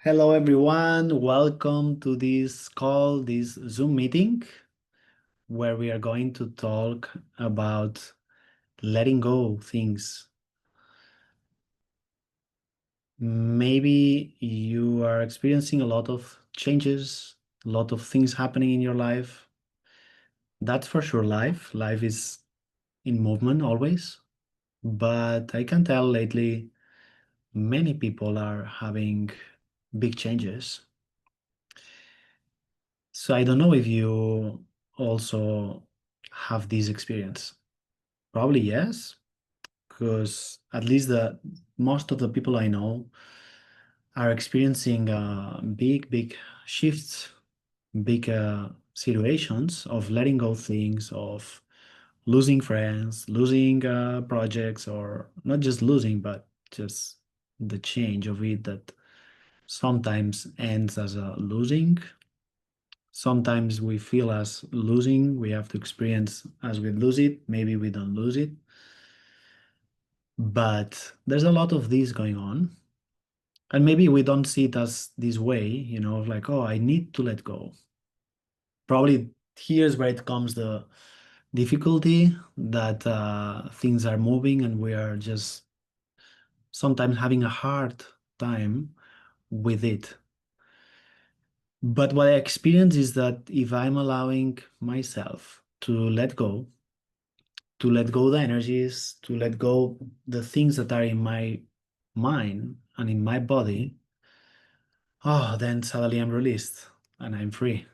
Hello, everyone. Welcome to this call, this Zoom meeting, where we are going to talk about letting go things. Maybe you are experiencing a lot of changes, a lot of things happening in your life. That's for sure life. Life is in movement always. But I can tell lately, many people are having big changes. So I don't know if you also have this experience. Probably yes, because at least the most of the people I know are experiencing big shifts, big situations of letting go things, of losing friends, losing projects, or not just losing, but just the change of it that sometimes ends as a losing. Sometimes we feel as losing, we have to experience as we lose it, maybe we don't lose it. But there's a lot of this going on. And maybe we don't see it as this way, like, oh, I need to let go. Probably here's where it comes the difficulty that things are moving and we are just sometimes having a hard time with it. But what I experience is that if I'm allowing myself to let go the energies, to let go the things that are in my mind and in my body, oh, then suddenly I'm released and I'm free.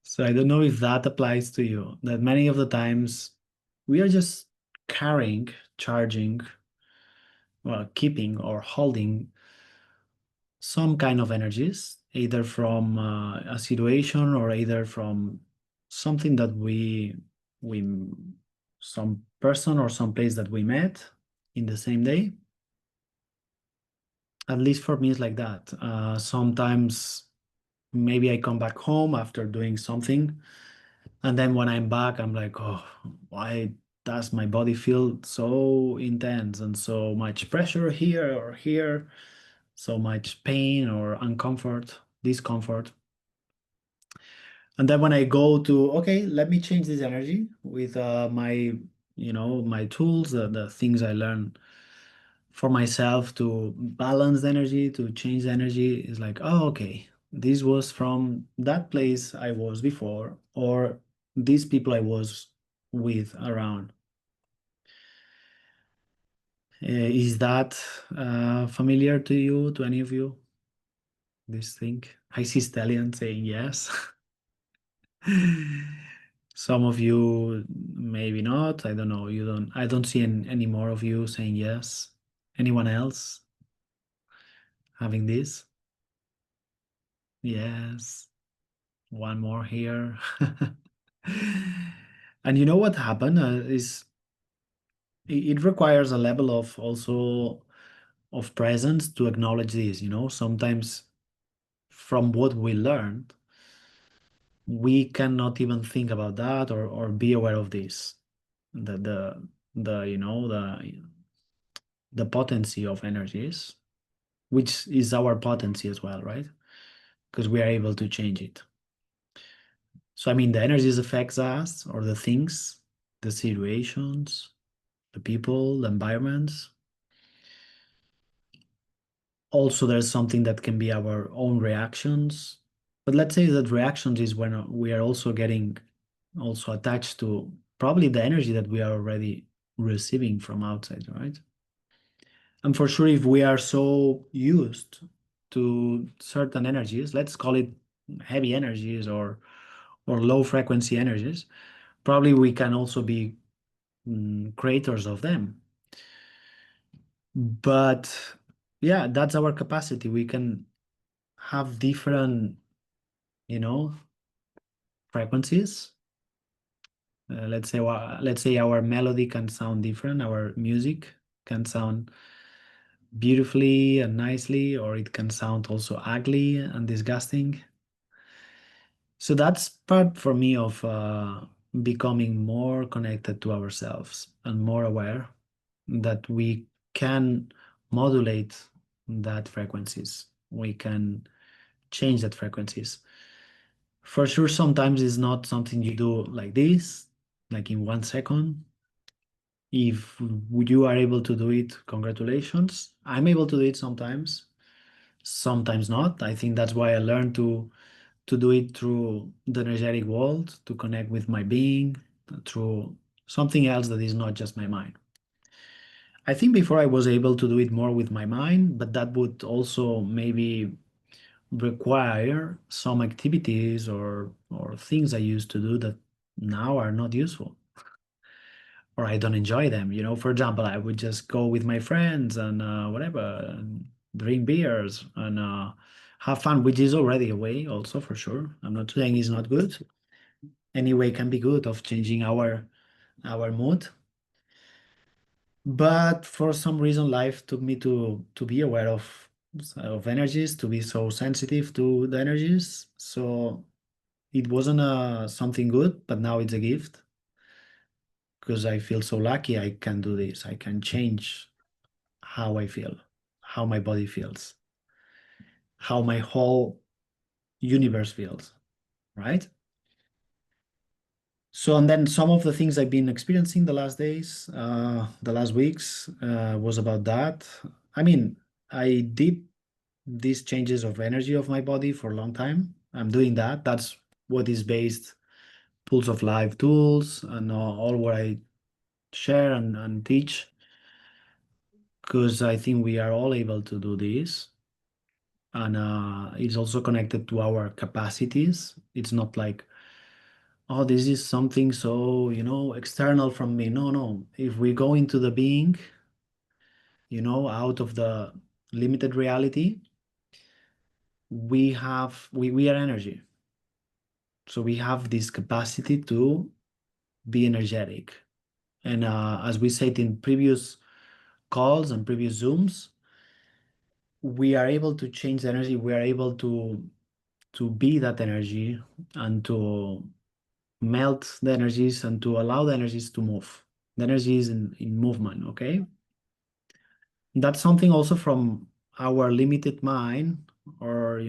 So I don't know if that applies to you, that many of the times we are just carrying, charging, well, keeping or holding some kind of energies, either from a situation or either from something that we, some person or some place that we met in the same day. At least for me, it's like that. Sometimes maybe I come back home after doing something, and then when I'm back, I'm like, oh, why does my body feel so intense and so much pressure here or here, so much pain or uncomfort, discomfort? And then when I go to, okay, let me change this energy with my tools, the things I learn for myself to balance the energy, to change the energy, is like, oh, okay, this was from that place I was before, or these people I was with around. Is that familiar to you, to any of you, this thing? I see Stallion saying yes. Some of you maybe not. I don't know. I don't see any more of you saying yes. Anyone else having this? Yes. One more here. And you know what happened is it requires a level of also of presence to acknowledge this, Sometimes from what we learned, we cannot even think about that or be aware of this. The the potency of energies, which is our potency as well, right? Because we are able to change it. So, I mean, the energies affects us or the things, the situations, the people, the environments. Also, there's something that can be our own reactions. But let's say that reactions is when we are also getting also attached to probably the energy that we are already receiving from outside, right? And for sure, if we are so used to certain energies, let's call it heavy energies or low frequency energies, probably we can also be creators of them. But yeah, that's our capacity. We can have different, you know, frequencies. Let's say our melody can sound different, our music can sound beautifully and nicely, or it can sound also ugly and disgusting. So that's part for me of becoming more connected to ourselves and more aware that we can modulate. that frequencies. We can change that frequencies. For sure, sometimes it's not something you do like this, like in 1 second. If you are able to do it, congratulations. I'm able to do it sometimes, sometimes not. I think that's why I learned to do it through the energetic world, to connect with my being, through something else that is not just my mind. I think before I was able to do it more with my mind, but that would also maybe require some activities or things I used to do that now are not useful or I don't enjoy them. For example, I would just go with my friends and whatever, and drink beers and have fun, which is already a way also for sure. I'm not saying it's not good. Anyway, can be good of changing our mood. But for some reason, life took me to be aware of energies, to be so sensitive to the energies. So it wasn't something good, but now it's a gift because I feel so lucky I can do this. I can change how I feel, how my body feels, how my whole universe feels, right? So, and then some of the things I've been experiencing the last days, the last weeks, was about that. I mean, I did these changes of energy of my body for a long time. I'm doing that. That's what is based Pulse of Life tools and all what I share and teach, because I think we are all able to do this. And it's also connected to our capacities. It's not like, oh, this is something so, external from me. No, no. If we go into the being, out of the limited reality, we are energy. So we have this capacity to be energetic. And as we said in previous calls and previous Zooms, we are able to change energy. We are able to be that energy and to melt the energies and to allow the energies to move. The energy is in movement, okay? That's something also from our limited mind or,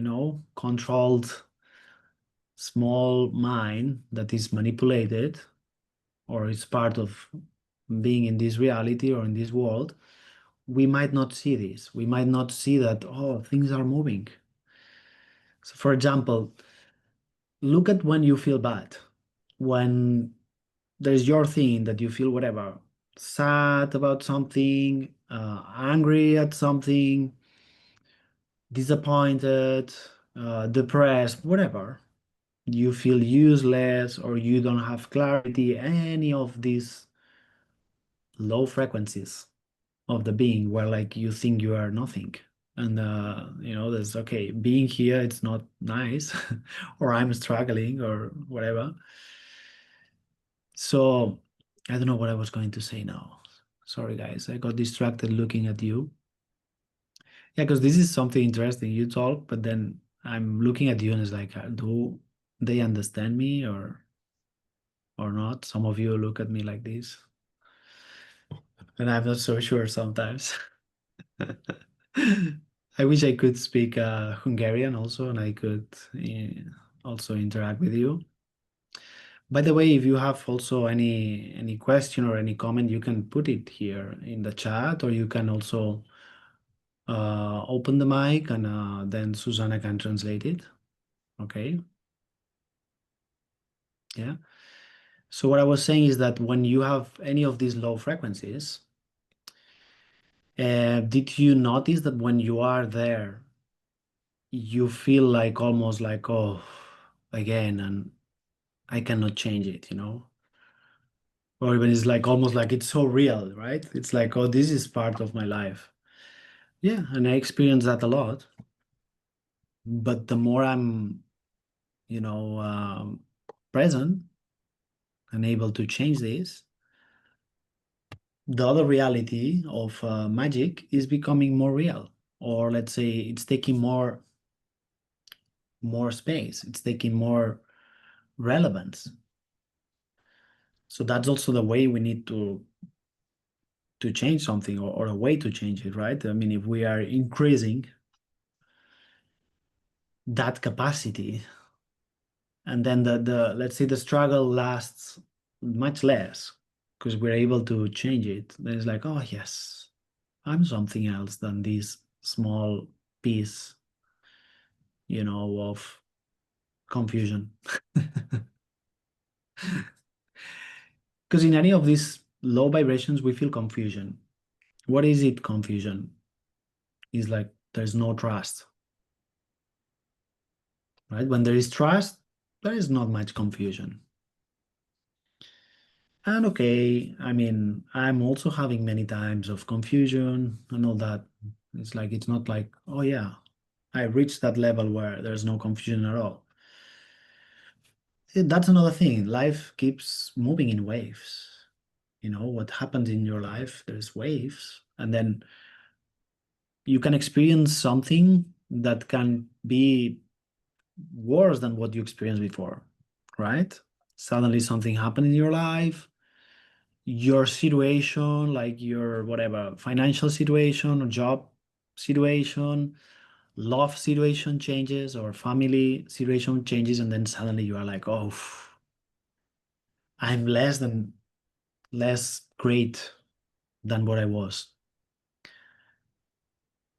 controlled small mind that is manipulated or is part of being in this reality or in this world. We might not see this. We might not see that, oh, things are moving. So, for example, look at when you feel bad. When there's your thing that you feel whatever, sad about something, angry at something, disappointed, depressed, whatever. You feel useless or you don't have clarity, any of these low frequencies of the being where like you think you are nothing. And there's okay, being here, it's not nice, or I'm struggling or whatever. So I don't know what I was going to say now. Sorry, guys. I got distracted looking at you. Yeah, because this is something interesting. You talk, but then I'm looking at you and it's like, do they understand me or not? Some of you look at me like this, and I'm not so sure sometimes. I wish I could speak Hungarian also, and I could also interact with you. By the way, if you have also any question or any comment, you can put it here in the chat, or you can also open the mic and then Susanna can translate it. Okay. Yeah. So what I was saying is that when you have any of these low frequencies, did you notice that when you are there, you feel like almost like, oh, again, and I cannot change it, Or even it's like almost like it's so real, right? It's like, oh, this is part of my life. Yeah, and I experience that a lot. But the more I'm, present and able to change this, the other reality of magic is becoming more real. Or let's say it's taking more space. It's taking more relevance. So that's also the way we need to change something, or a way to change it, right? I mean, if we are increasing that capacity, and then the let's say the struggle lasts much less because we're able to change it, then it's like, oh yes, I'm something else than this small piece, of confusion. Because in any of these low vibrations, we feel confusion. What is it, confusion? Is like there's no trust, right? When there is trust, there is not much confusion. And okay, I mean, I'm also having many times of confusion and all that. It's like, it's not like, oh yeah, I reached that level where there's no confusion at all. That's another thing. Life keeps moving in waves. What happens in your life, there's waves. And then you can experience something that can be worse than what you experienced before, right? Suddenly something happened in your life, your situation, like your whatever financial situation or job situation, love situation changes or family situation changes, and then suddenly you are like, oh, I'm less great than what I was.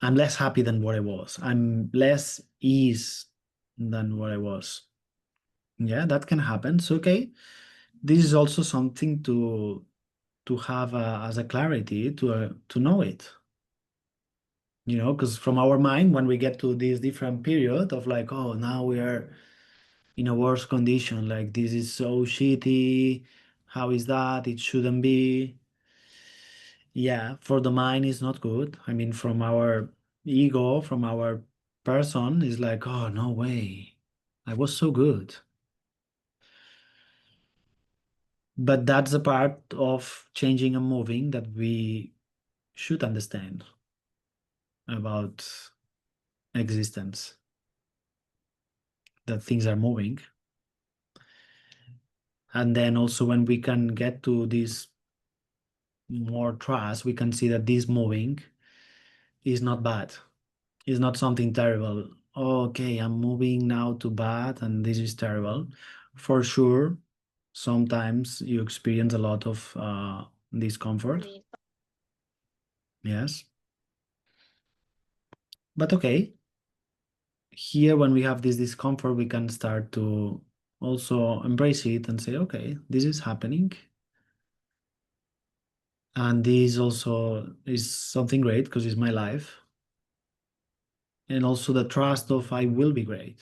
I'm less happy than what I was. I'm less ease than what I was. Yeah, that can happen. So okay, this is also something to have as a clarity to know it. Because from our mind, when we get to this different period of like, oh, now we are in a worse condition, like this is so shitty. How is that? It shouldn't be. Yeah, for the mind is not good. I mean, from our ego, from our person, is like, oh, no way. I was so good. But that's the part of changing and moving that we should understand about existence, that things are moving. And then also when we can get to this more trust, we can see that this moving is not bad. It's not something terrible. Okay, I'm moving now to bad and this is terrible. For sure, sometimes you experience a lot of discomfort. Yes. But okay, here when we have this discomfort, we can start to also embrace it and say, okay, this is happening. And this also is something great because it's my life. And also the trust of I will be great.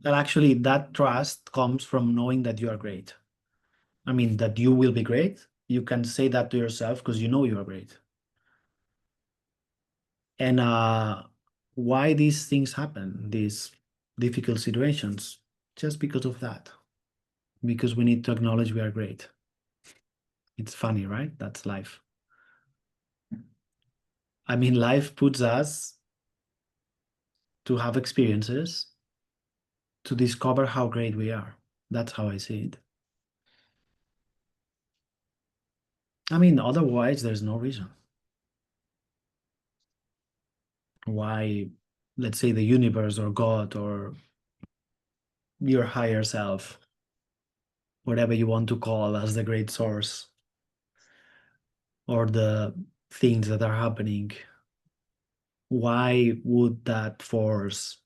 That actually that trust comes from knowing that you are great. I mean, that you will be great. You can say that to yourself because you know you are great. And why these things happen, these difficult situations, just because of that. Because we need to acknowledge we are great. It's funny, right? That's life. I mean, life puts us to have experiences to discover how great we are. That's how I see it. I mean, otherwise, there's no reason why, let's say, the universe or God or your higher self, whatever you want to call as the great source, or the things that are happening, why would that force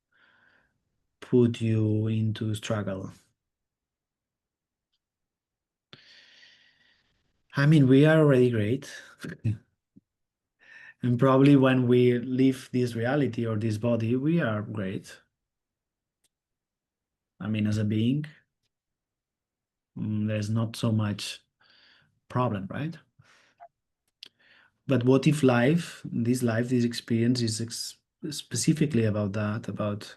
put you into struggle? I mean, we are already great. And probably when we leave this reality or this body, we are great. I mean, as a being, there's not so much problem, right? But what if life, this experience is specifically about that, about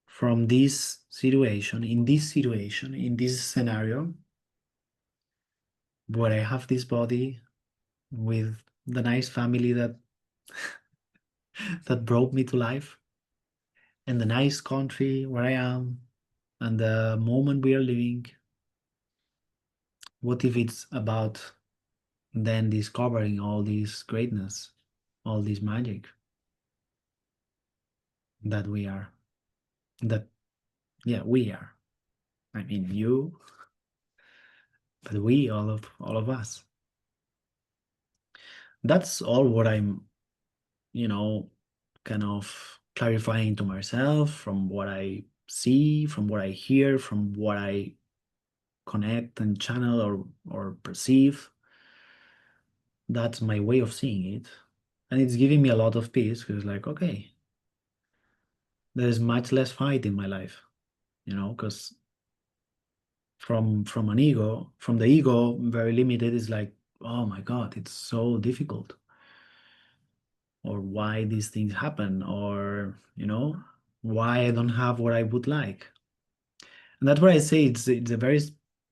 from in this scenario, where I have this body with the nice family that that brought me to life, and the nice country where I am, and the moment we are living. What if it's about then discovering all this greatness, all this magic that we are. That, yeah, we are. I mean, you, but we, all of us. That's all what I'm, you know, kind of clarifying to myself from what I see, from what I hear, from what I connect and channel or perceive. That's my way of seeing it. And it's giving me a lot of peace because like, okay, there's much less fight in my life, because from an ego, from the ego, very limited is like, oh my God, it's so difficult. Or why these things happen, or why I don't have what I would like. And that's why I say it's a very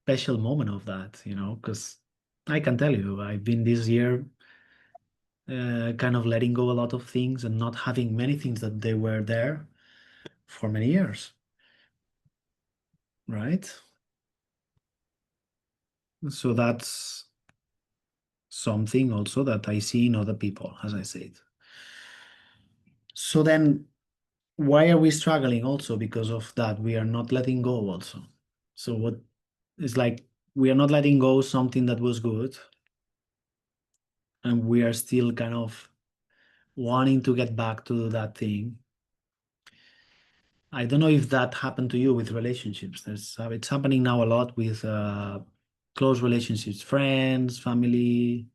special moment of that, because I can tell you, I've been this year kind of letting go a lot of things and not having many things that they were there for many years, right? So that's something also that I see in other people, as I said. So then, why are we struggling also because of that? We are not letting go also. So what is like we are not letting go something that was good, and we are still kind of wanting to get back to that thing. I don't know if that happened to you with relationships. It's happening now a lot with close relationships, friends, family,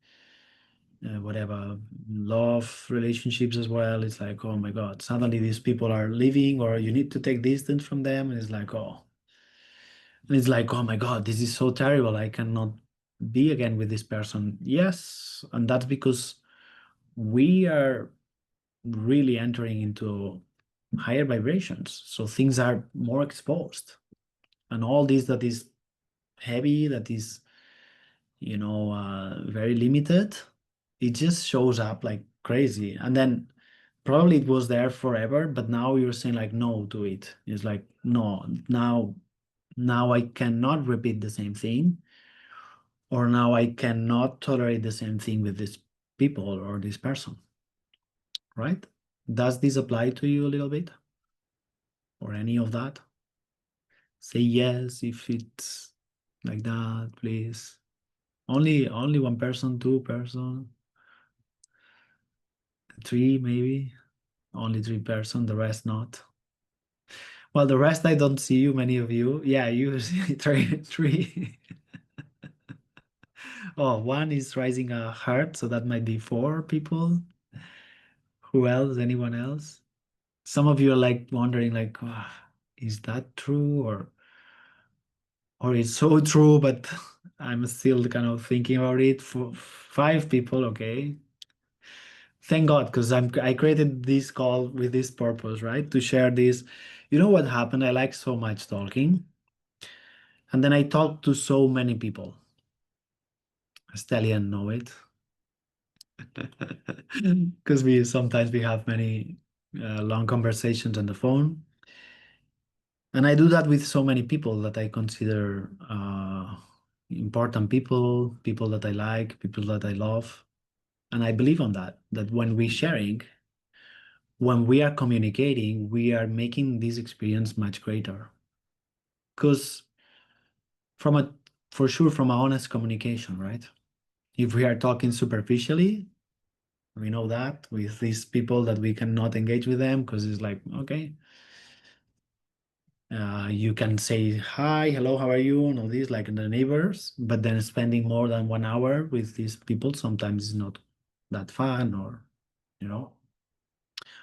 whatever, love relationships as well. It's like, oh my God, suddenly these people are leaving, or you need to take distance from them, and it's like, oh, and it's like, oh my God, this is so terrible. I cannot be again with this person. Yes, and that's because we are really entering into higher vibrations. So things are more exposed. And all this that is heavy, that is, very limited, it just shows up like crazy. And then probably it was there forever, but now you're saying like no to it. It's like, no, now I cannot repeat the same thing, or now I cannot tolerate the same thing with this people or this person, right? Does this apply to you a little bit, or any of that? Say yes if it's like that, please. Only one person, two person, three maybe. Only three-person, the rest not. Well, the rest I don't see you, many of you. Yeah, you see three. Oh, one is raising a heart, so that might be four people. Who else? Anyone else? Some of you are like wondering, like, "Ah, is that true, or it's so true?" But I'm still kind of thinking about it. For five people, okay. Thank God, because I created this call with this purpose, right? To share this. You know what happened? I like so much talking, and then I talked to so many people. Stallion know it, because we have many long conversations on the phone. And I do that with so many people that I consider important people, people that I like, people that I love. And I believe on that when we're sharing, when we are communicating, we are making this experience much greater. Because from a, for sure, from a honest communication, right? If we are talking superficially, we know that with these people that we cannot engage with them because it's like, okay, you can say hi, hello, how are you, and all this, like in the neighbors, but then spending more than 1 hour with these people sometimes is not that fun, or, you know,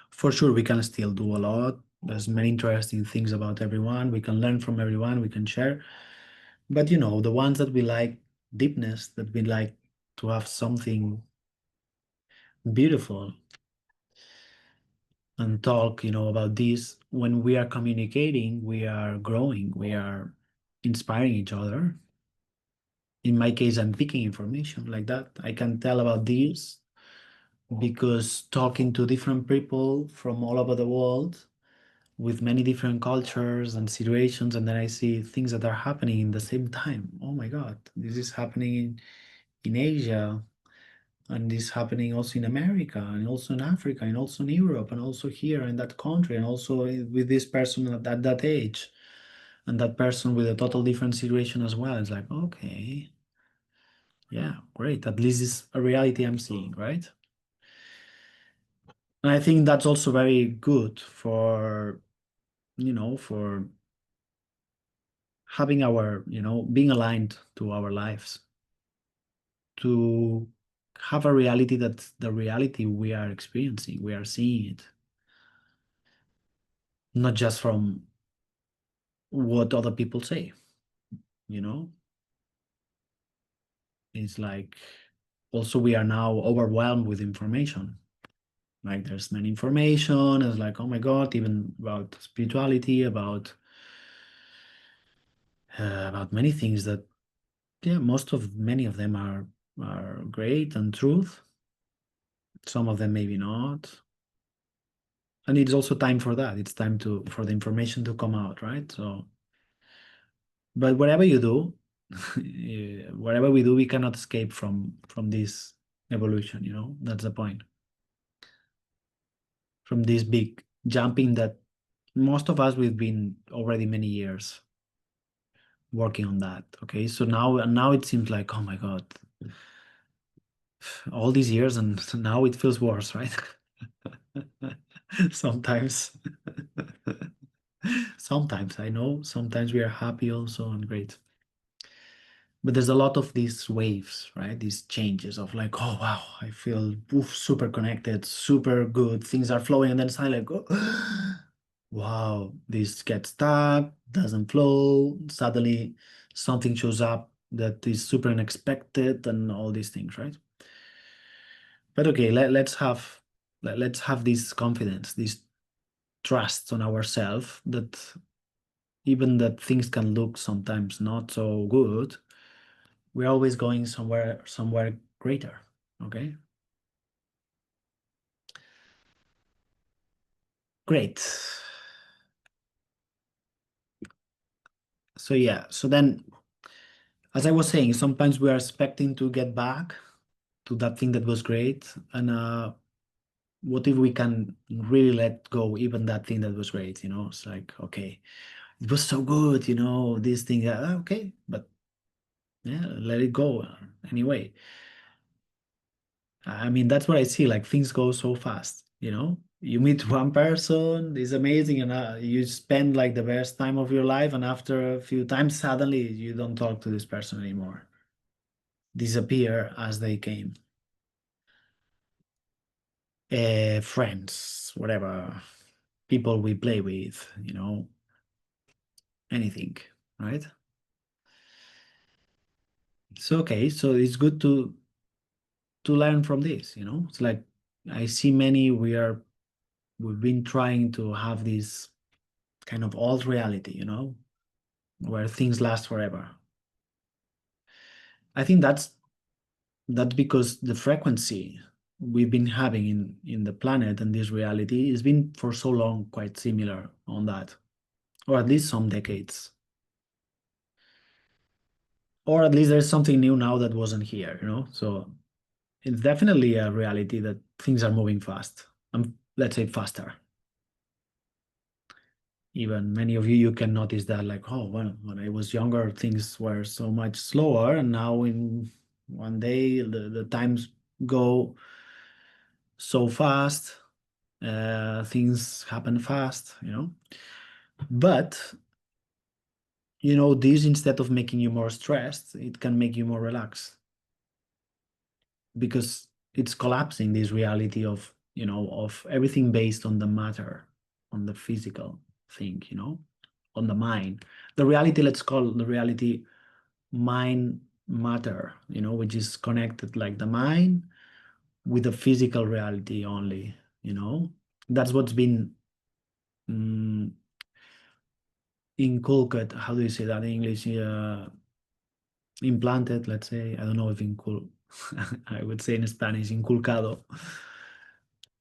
for sure, we can still do a lot. There's many interesting things about everyone. We can learn from everyone, we can share. But, the ones that we like deepness, that we like to have something beautiful and talk, about this, when we are communicating, we are growing, we are inspiring each other. In my case, I'm picking information like that. I can tell about this because talking to different people from all over the world with many different cultures and situations, and then I see things that are happening in the same time. Oh my God, this is happening in Asia. And this happening also in America and also in Africa and also in Europe and also here in that country and also with this person at that age and that person with a total different situation as well. It's like, okay, yeah, great. At least it's a reality I'm seeing, right? And I think that's also very good for, for having our, being aligned to our lives, to have a reality that's the reality we are experiencing, we are seeing it, not just from what other people say, you know? It's like also we are now overwhelmed with information. Like there's many information, it's like, oh my God, even about spirituality, about many things that yeah, many of them are great and truth. Some of them maybe not. And it's also time for that. It's time to for the information to come out, right? So, but whatever you do, whatever we do, we cannot escape from this evolution, That's the point. From this big jumping that most of us we've been already many years working on that. Okay. So now it seems like, oh my God, all these years and now it feels worse, right? Sometimes. Sometimes I know, sometimes we are happy also and great. But there's a lot of these waves, right? These changes of like, oh wow, I feel oof, super connected, super good, things are flowing, and then suddenly like, oh, wow, this gets stuck, doesn't flow. Suddenly something shows up that is super unexpected and all these things, right? But okay, let's have this confidence, this trust on ourselves that even that things can look sometimes not so good, we're always going somewhere greater. Okay, great. So yeah, so then as I was saying, sometimes we are expecting to get back to that thing that was great, and what if we can really let go even that thing that was great? It's like, okay, it was so good, this thing, okay, but yeah, let it go anyway. I mean, that's what I see. Like things go so fast, You meet one person, it's amazing, and you spend like the best time of your life, and after a few times, suddenly you don't talk to this person anymore. Disappear as they came. Friends, whatever, people we play with, anything, right? So okay, so it's good to learn from this, It's like I see many we've been trying to have this kind of old reality, where things last forever. I think that's because the frequency we've been having in the planet and this reality has been for so long quite similar on that, or at least some decades, or at least there's something new now that wasn't here, So it's definitely a reality that things are moving fast, let's say faster. Even many of you can notice that, like, oh, well, when I was younger, things were so much slower, and now in one day the times go so fast, things happen fast, But this instead of making you more stressed, it can make you more relaxed because it's collapsing this reality of everything based on the matter, on the physical thing, on the mind. The reality, let's call the reality mind matter, which is connected like the mind with the physical reality only, That's what's been mm, inculcated. How do you say that in English? Implanted, let's say. I don't know if I would say in Spanish, inculcado,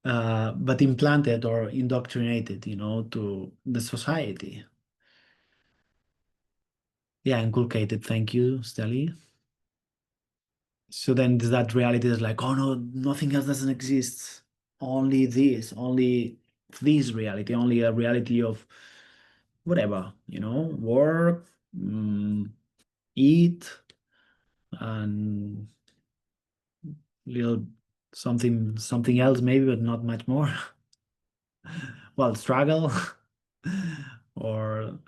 but implanted or indoctrinated, to the society. Yeah, inculcated. Thank you, Steli. So then that reality is like, oh no, nothing else doesn't exist. Only this, only this reality, only a reality of whatever, work, eat, and little something else maybe, but not much more. Well, struggle or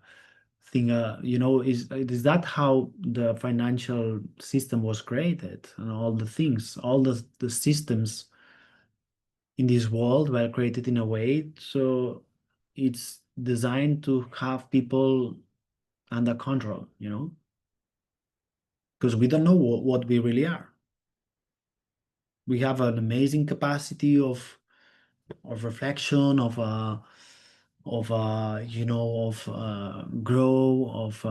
thing, is that how the financial system was created and all the things, all the systems in this world were created in a way so it's designed to have people under control, because we don't know what we really are. We have an amazing capacity of reflection, of grow, of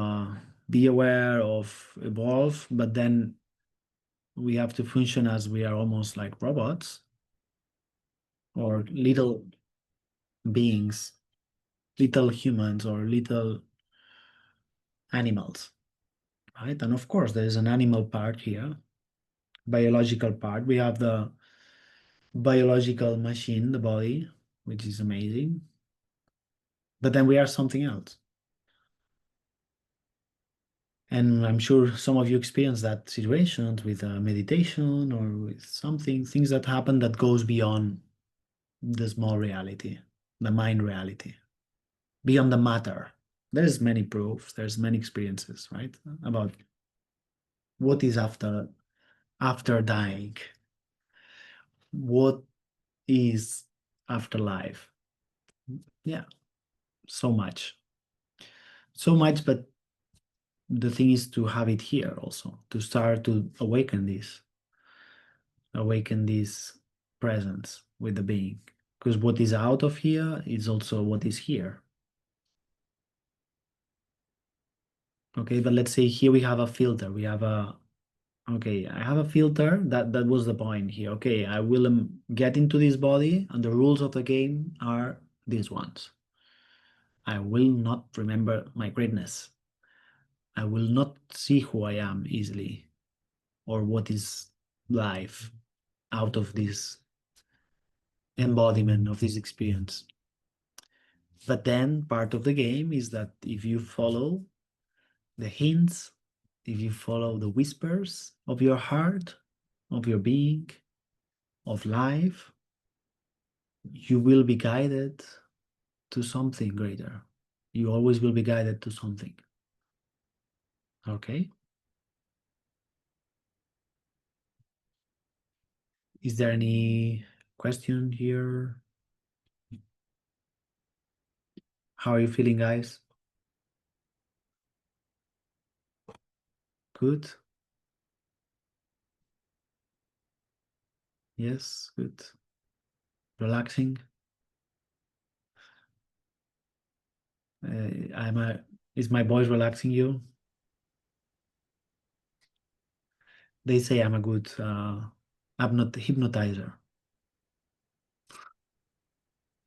be aware, of evolve, but then we have to function as we are almost like robots or little beings, little humans or little animals, right? And of course, there is an animal part here, biological part. We have the biological machine, the body, which is amazing. But then we are something else. And I'm sure some of you experience that situations with meditation or with something, things that happen that goes beyond the small reality, the mind reality, beyond the matter. There's many proofs, there's many experiences, right? About what is after dying, what is afterlife. Yeah, so much. So much, but the thing is to have it here also, to start to awaken this presence with the being. Because what is out of here is also what is here. Okay, but let's say here we have a filter. We have a okay, I have a filter. That was the point here. Okay, I will get into this body, and the rules of the game are these ones. I will not remember my greatness. I will not see who I am easily or what is life out of this embodiment of this experience. But then part of the game is that if you follow the hints, if you follow the whispers of your heart, of your being, of life, you will be guided to something greater. You always will be guided to something. Okay? Is there any question here? How are you feeling, guys? Good? Yes, good. Relaxing. I'm a. Is my voice relaxing you? They say I'm a good hypnotizer,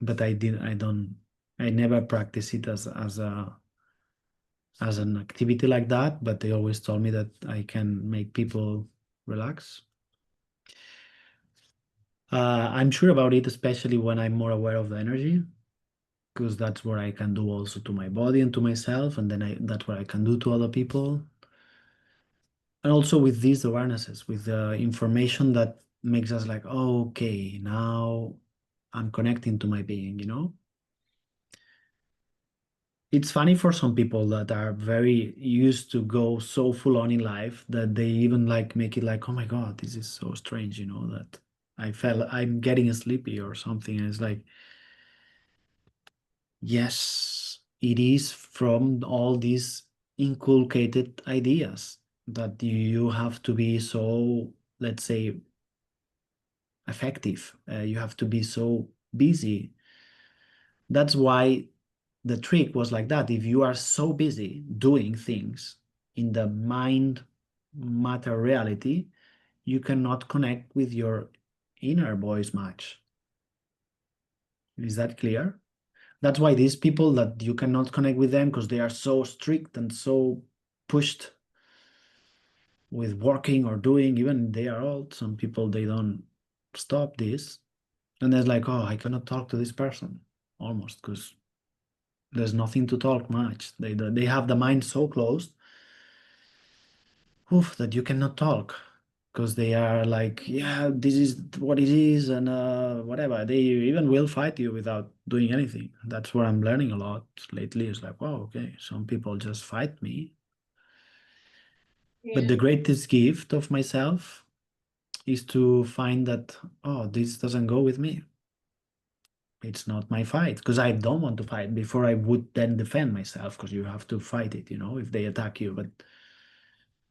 but I don't. I never practice it as an activity like that. But they always told me that I can make people relax. I'm sure about it, especially when I'm more aware of the energy, because that's what I can do also to my body and to myself, and then that's what I can do to other people. And also with these awarenesses, with the information that makes us like, oh, okay, now I'm connecting to my being. It's funny for some people that are very used to go so full on in life that they even like make it like, oh my God, this is so strange, that I'm getting sleepy or something. And it's like, yes, it is from all these inculcated ideas that you have to be so, let's say, effective. You have to be so busy. That's why the trick was like that. If you are so busy doing things in the mind matter reality, you cannot connect with your inner voice much. Is that clear? That's why these people that you cannot connect with them because they are so strict and so pushed with working or doing, even they are old, some people they don't stop this. And it's like, oh, I cannot talk to this person almost because there's nothing to talk much. They have the mind so closed, oof, that you cannot talk because they are like, yeah, this is what it is, and whatever. They even will fight you without doing anything. That's what I'm learning a lot lately. It's like, wow, okay, some people just fight me. But the Igen. greatest gift of myself is to find that, oh, this doesn't go with me. It's not my fight because I don't want to fight before I would then defend myself because you have to fight it, if they attack you. But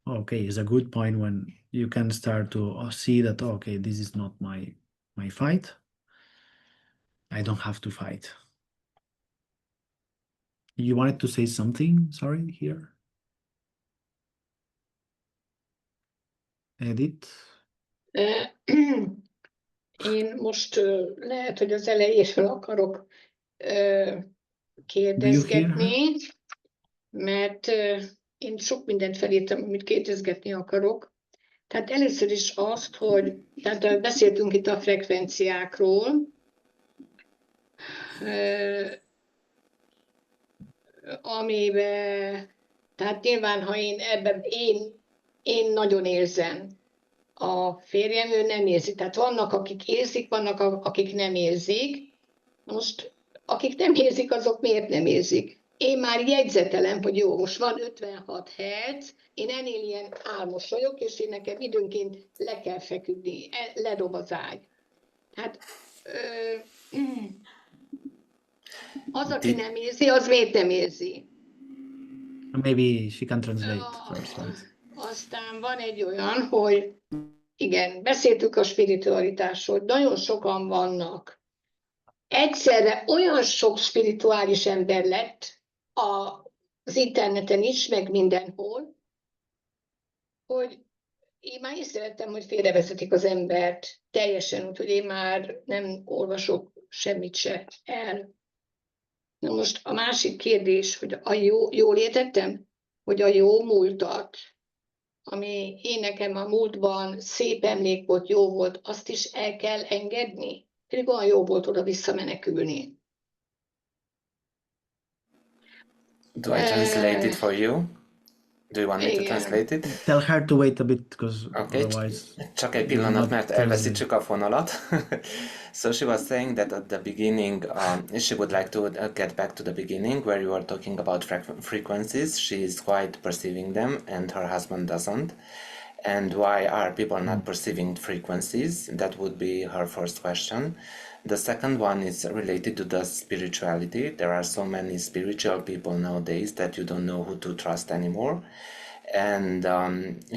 okay, it's a good point when you can start to see that, okay, this is not my fight. I don't have to fight. You wanted to say something? Sorry, here. Edit. Én most lehet, hogy az elejéről akarok Do you hear her? kérdezgetni, mert én sok mindent felírtam, amit kérdezgetni akarok. Tehát először is azt, hogy tehát beszéltünk itt a frekvenciákról, amiben, tehát nyilván, ha én nagyon érzem, a férjem, ő nem érzi. Tehát vannak, akik érzik, vannak, akik nem érzik. Most, akik nem érzik, azok miért nem érzik? Én már jegyzetelem, hogy jó, most van 56 Hz, én ennél ilyen álmos vagyok, és én nekem időnként le kell feküdni, ledob az ágy. Tehát az, aki nem érzi, az miért nem érzi? Maybe she can translate first, right? Aztán van egy olyan, hogy igen, beszéltük a spiritualitásról, nagyon sokan vannak. Egyszerre olyan sok spirituális ember lett az interneten is, meg mindenhol, hogy én már észrevettem, hogy félrevezetik az embert teljesen, úgyhogy én már nem olvasok semmit se el. Na most a másik kérdés, hogy jól értettem, hogy a jó múltat, ami én nekem a múltban szép emlék volt, jó volt, azt is el kell engedni? Pedig olyan jó volt oda visszamenekülni. Do I translate it for you? Do you want me to translate it? Tell her to wait a bit because Okay, otherwise csak egy will pillanat, not mert elveszítsük a fonalat. So she was saying that at the beginning, she would like to get back to the beginning where you were talking about frequencies. She is quite perceiving them and her husband doesn't. And why are people not perceiving frequencies? That would be her first question. The second one is related to the spirituality. There are so many spiritual people nowadays that you don't know who to trust anymore. And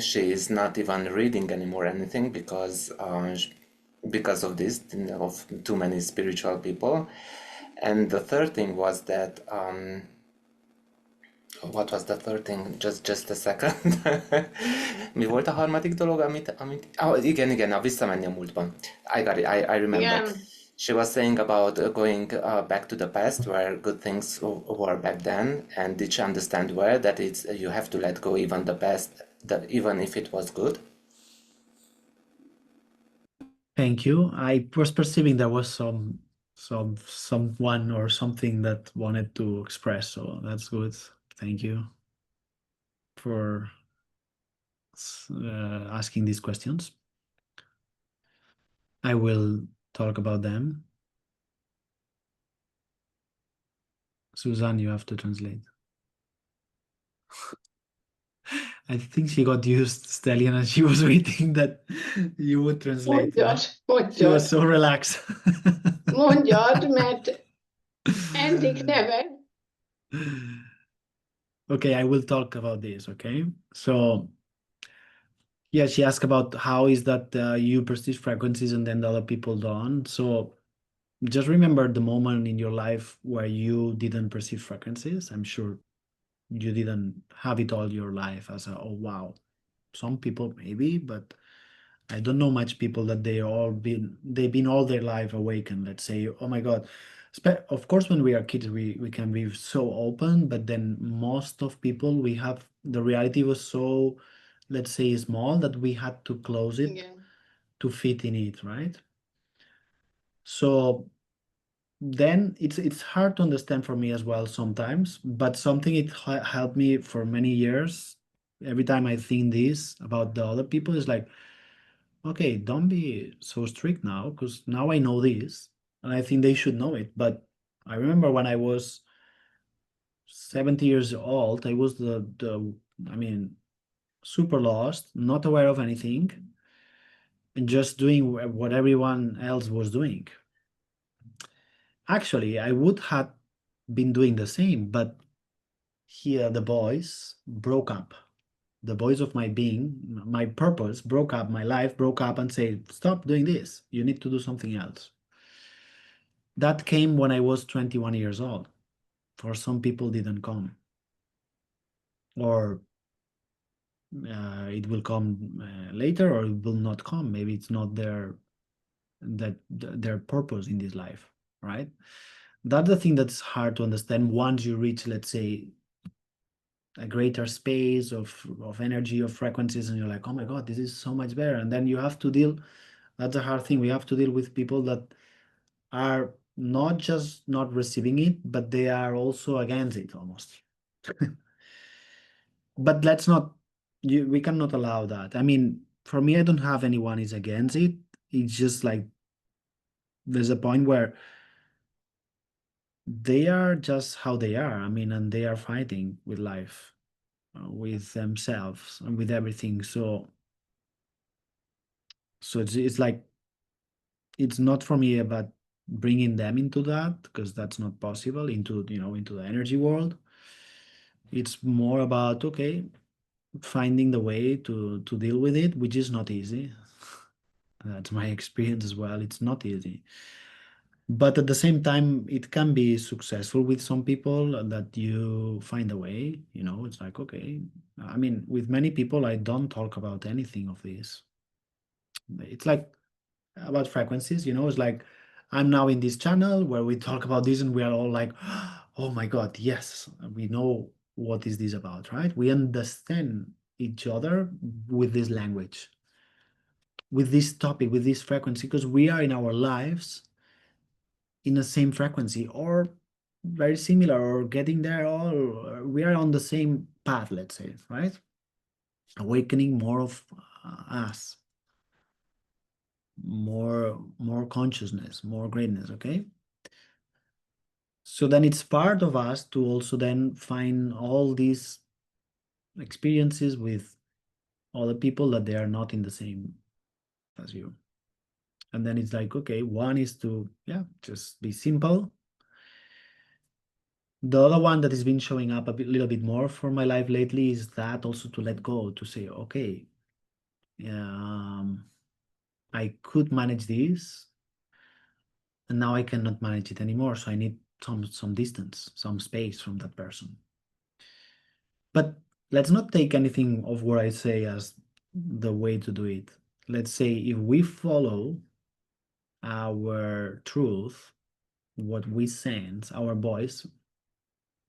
she is not even reading anymore anything because of this, of too many spiritual people. And the third thing was that what was the third thing? Just a second. Mi volt a harmadik dolog, amit igen, a visszamenni a múltban. I got it, I remember. Yeah. She was saying about going back to the past where good things were back then, and did she understand well that you have to let go even the past, even if it was good? Thank you. I was perceiving there was someone or something that wanted to express, so that's good. Thank you for asking these questions. I will talk about them. Suzanne, you have to translate. I think she got used, Stallion, and she was waiting that you would translate. She was so relaxed. Mondjad, mert Enric neve. Okay, I will talk about this, okay? So, yeah, she asked about how is that you perceive frequencies and then the other people don't. So, just remember the moment in your life where you didn't perceive frequencies. I'm sure you didn't have it all your life as oh wow. Some people maybe, but I don't know much people that they've been all their life awakened. Let's say, oh my God. Of course, when we are kids, we can be so open, but then most of people we have the reality was so let's say, small that we had to close it Igen. to fit in it, right? So then it's hard to understand for me as well sometimes, but something it helped me for many years. Every time I think this about the other people, is like, okay, don't be so strict now, because now I know this, and I think they should know it. But I remember when I was 70 years old, I was I mean, super lost, not aware of anything, and just doing what everyone else was doing. Actually, I would have been doing the same, but here the boys broke up. The boys of my being, my purpose broke up, my life broke up and said, stop doing this. You need to do something else. That came when I was 21 years old. For some people didn't come. Or it will come later, or it will not come. Maybe it's not their purpose in this life, right? That's the thing that's hard to understand once you reach, let's say, a greater space of energy, of frequencies, and you're like, oh my god, this is so much better. And then you have to deal, that's a hard thing, we have to deal with people that are not just not receiving it, but they are also against it almost. But let's not, we cannot allow that. I mean, for me, I don't have anyone is against it. It's just like there's a point where they are just how they are. I mean, and they are fighting with life, with themselves, and with everything. So it's like, it's not for me about bringing them into that, because that's not possible, into, into the energy world. It's more about, okay, finding the way to deal with it, which is not easy. That's my experience as well. It's not easy. But at the same time, it can be successful with some people, that you find a way, it's like, okay. I mean, with many people, I don't talk about anything of this. It's like about frequencies, it's like, I'm now in this channel where we talk about this, and we are all like, oh my God, yes, we know what is this about, right? We understand each other with this language, with this topic, with this frequency, because we are in our lives in the same frequency, or very similar, or getting there, all we are on the same path, let's say, right? Awakening more of us, more consciousness, more greatness, okay? So then it's part of us to also then find all these experiences with other people that they are not in the same as you. And then it's like, okay, one is to, yeah, just be simple. The other one that has been showing up a little bit more for my life lately is that also to let go, to say, okay, I could manage this, and now I cannot manage it anymore. So I need some distance, some space from that person. But let's not take anything of what I say as the way to do it. Let's say if we follow our truth, what we sense, our voice,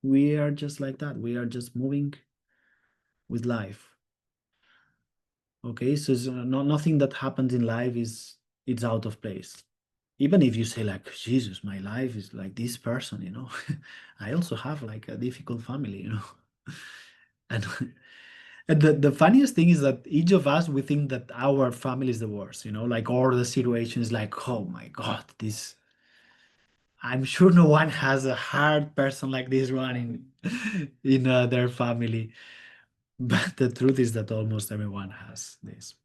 we are just like that. We are just moving with life. Okay, so it's nothing that happens in life is it's out of place. Even if you say like, Jesus, my life is like this person, I also have like a difficult family, and and the funniest thing is that each of us, we think that our family is the worst, like all the situations, like, oh my God, this, I'm sure no one has a hard person like this one in their family. But the truth is that almost everyone has this.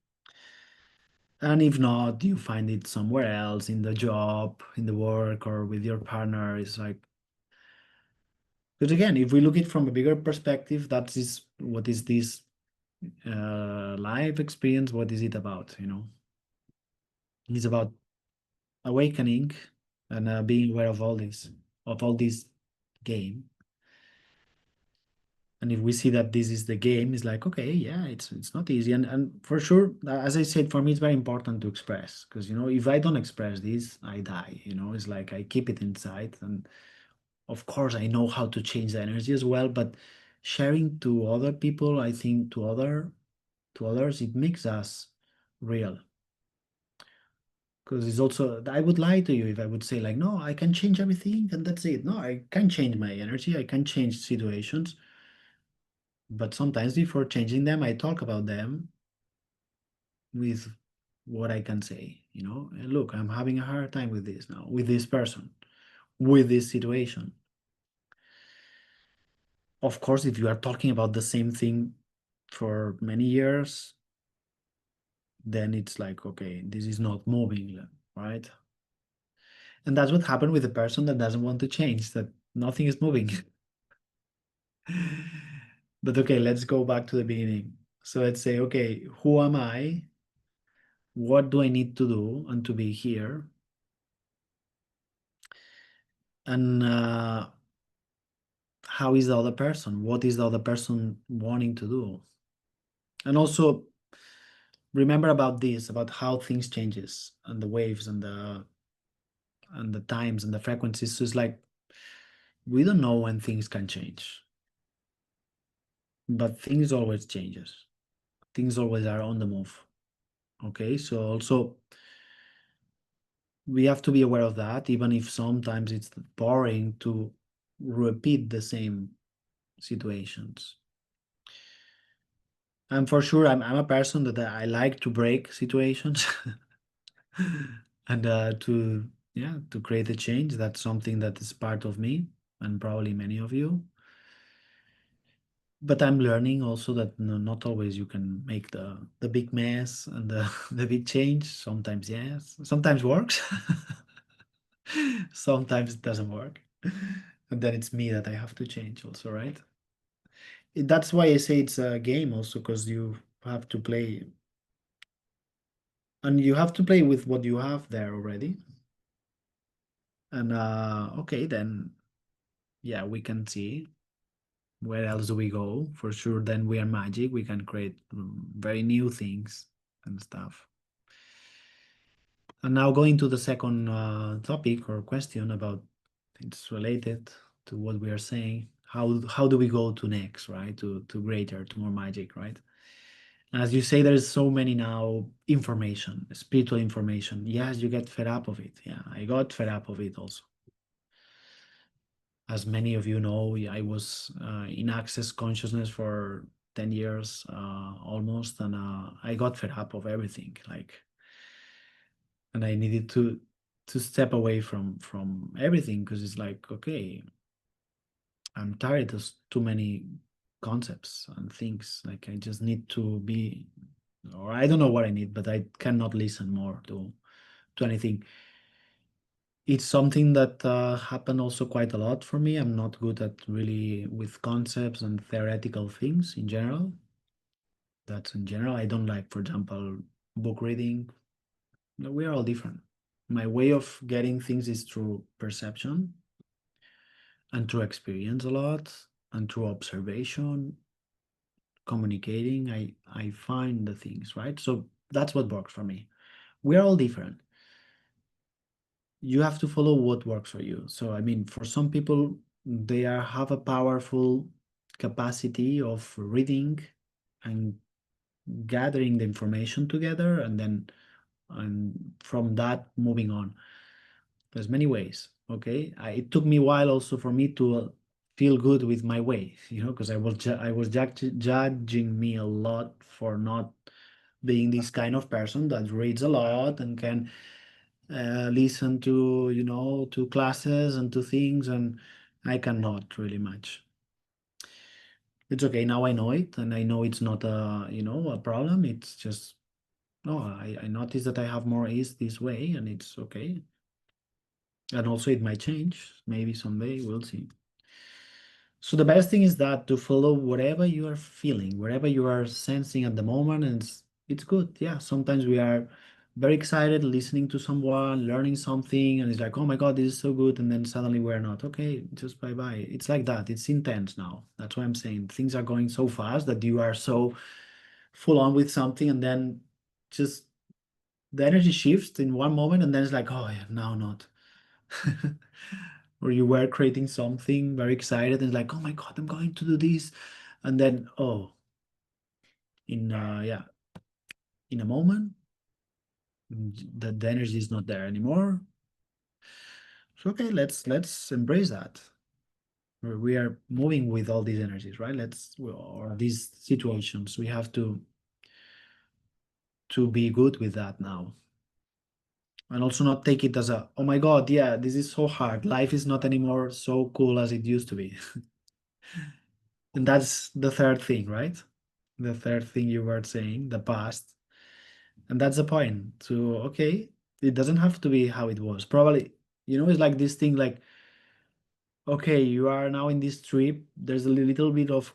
And if not, you find it somewhere else, in the job, in the work, or with your partner. It's like, because again, if we look it from a bigger perspective, that is what is this life experience? What is it about? It's about awakening and being aware of all this game. And if we see that this is the game, it's like, okay, yeah, it's not easy. And for sure, as I said, for me, it's very important to express, because if I don't express this, I die. It's like I keep it inside, and of course I know how to change the energy as well, but sharing to other people, I think, to other to others, it makes us real. Because it's also, I would lie to you if I would say like, no, I can change everything and that's it. No, I can change my energy, I can change situations. But sometimes before changing them, I talk about them with what I can say, and look, I'm having a hard time with this now, with this person, with this situation. Of course, if you are talking about the same thing for many years, then it's like, okay, this is not moving, right? And that's what happened with the person that doesn't want to change, that nothing is moving. But okay, let's go back to the beginning. So let's say, okay, who am I? What do I need to do and to be here? And how is the other person? What is the other person wanting to do? And also remember about this, about how things changes and the waves and the times and the frequencies. So it's like we don't know when things can change, but things always changes. Things always are on the move. Okay, so also we have to be aware of that, even if sometimes it's boring to repeat the same situations. And for sure, I'm a person that I like to break situations and to yeah to create a change. That's something that is part of me and probably many of you. But I'm learning also that not always you can make the big mess and the the big change. Sometimes yes, sometimes works. Sometimes it doesn't work. And then it's me that I have to change also, right? That's why I say it's a game also, because you have to play and you have to play with what you have there already. And okay, then yeah, we can see where else do we go. For sure, then we are magic. We can create very new things and stuff. And now going to the second topic or question about it's related to what we are saying. How do we go to next, right? To greater, to more magic, right? As you say, there's so many now information, spiritual information. Yes, you get fed up of it. Yeah, I got fed up of it also. As many of you know, yeah, I was in access consciousness for 10 years almost, and I got fed up of everything. Like, and I needed to step away from everything because it's like, okay, I'm tired of too many concepts and things. Like, I just need to be, or I don't know what I need, but I cannot listen more to anything. It's something that happened also quite a lot for me. I'm not good at really with concepts and theoretical things in general. That's in general. I don't like, for example, book reading. No, we are all different. My way of getting things is through perception and through experience a lot and through observation, communicating. I find the things, right? So that's what works for me. We're all different. You have to follow what works for you. So I mean, for some people, have a powerful capacity of reading and gathering the information together, and then and from that moving on. There's many ways. Okay, it took me a while also for me to feel good with my way, because I was judging me a lot for not being this kind of person that reads a lot and can listen to to classes and to things, and I cannot really much. It's okay, now I know it, and I know it's not a problem. It's just no, I notice that I have more ease this way, and it's okay. And also it might change maybe someday, we'll see. So the best thing is that to follow whatever you are feeling, whatever you are sensing at the moment, and it's good. Yeah, sometimes we are very excited listening to someone, learning something, and it's like, oh my God, this is so good. And then suddenly we're not. Okay, just bye bye. It's like that. It's intense now. That's why I'm saying things are going so fast that you are so full on with something, and then just the energy shifts in one moment, and then it's like, oh yeah, now not. Or you were creating something very excited and like, oh my God, I'm going to do this. And then, oh, in in a moment that the energy is not there anymore. So okay, let's embrace that. We are moving with all these energies, right? Or these situations, we have to be good with that now, and also not take it as a, oh my god, yeah, this is so hard, life is not anymore so cool as it used to be. And that's the third thing, right? The third thing you were saying, the past. And that's the point. So okay, it doesn't have to be how it was. Probably, it's like this thing, like, okay, you are now in this trip, there's a little bit of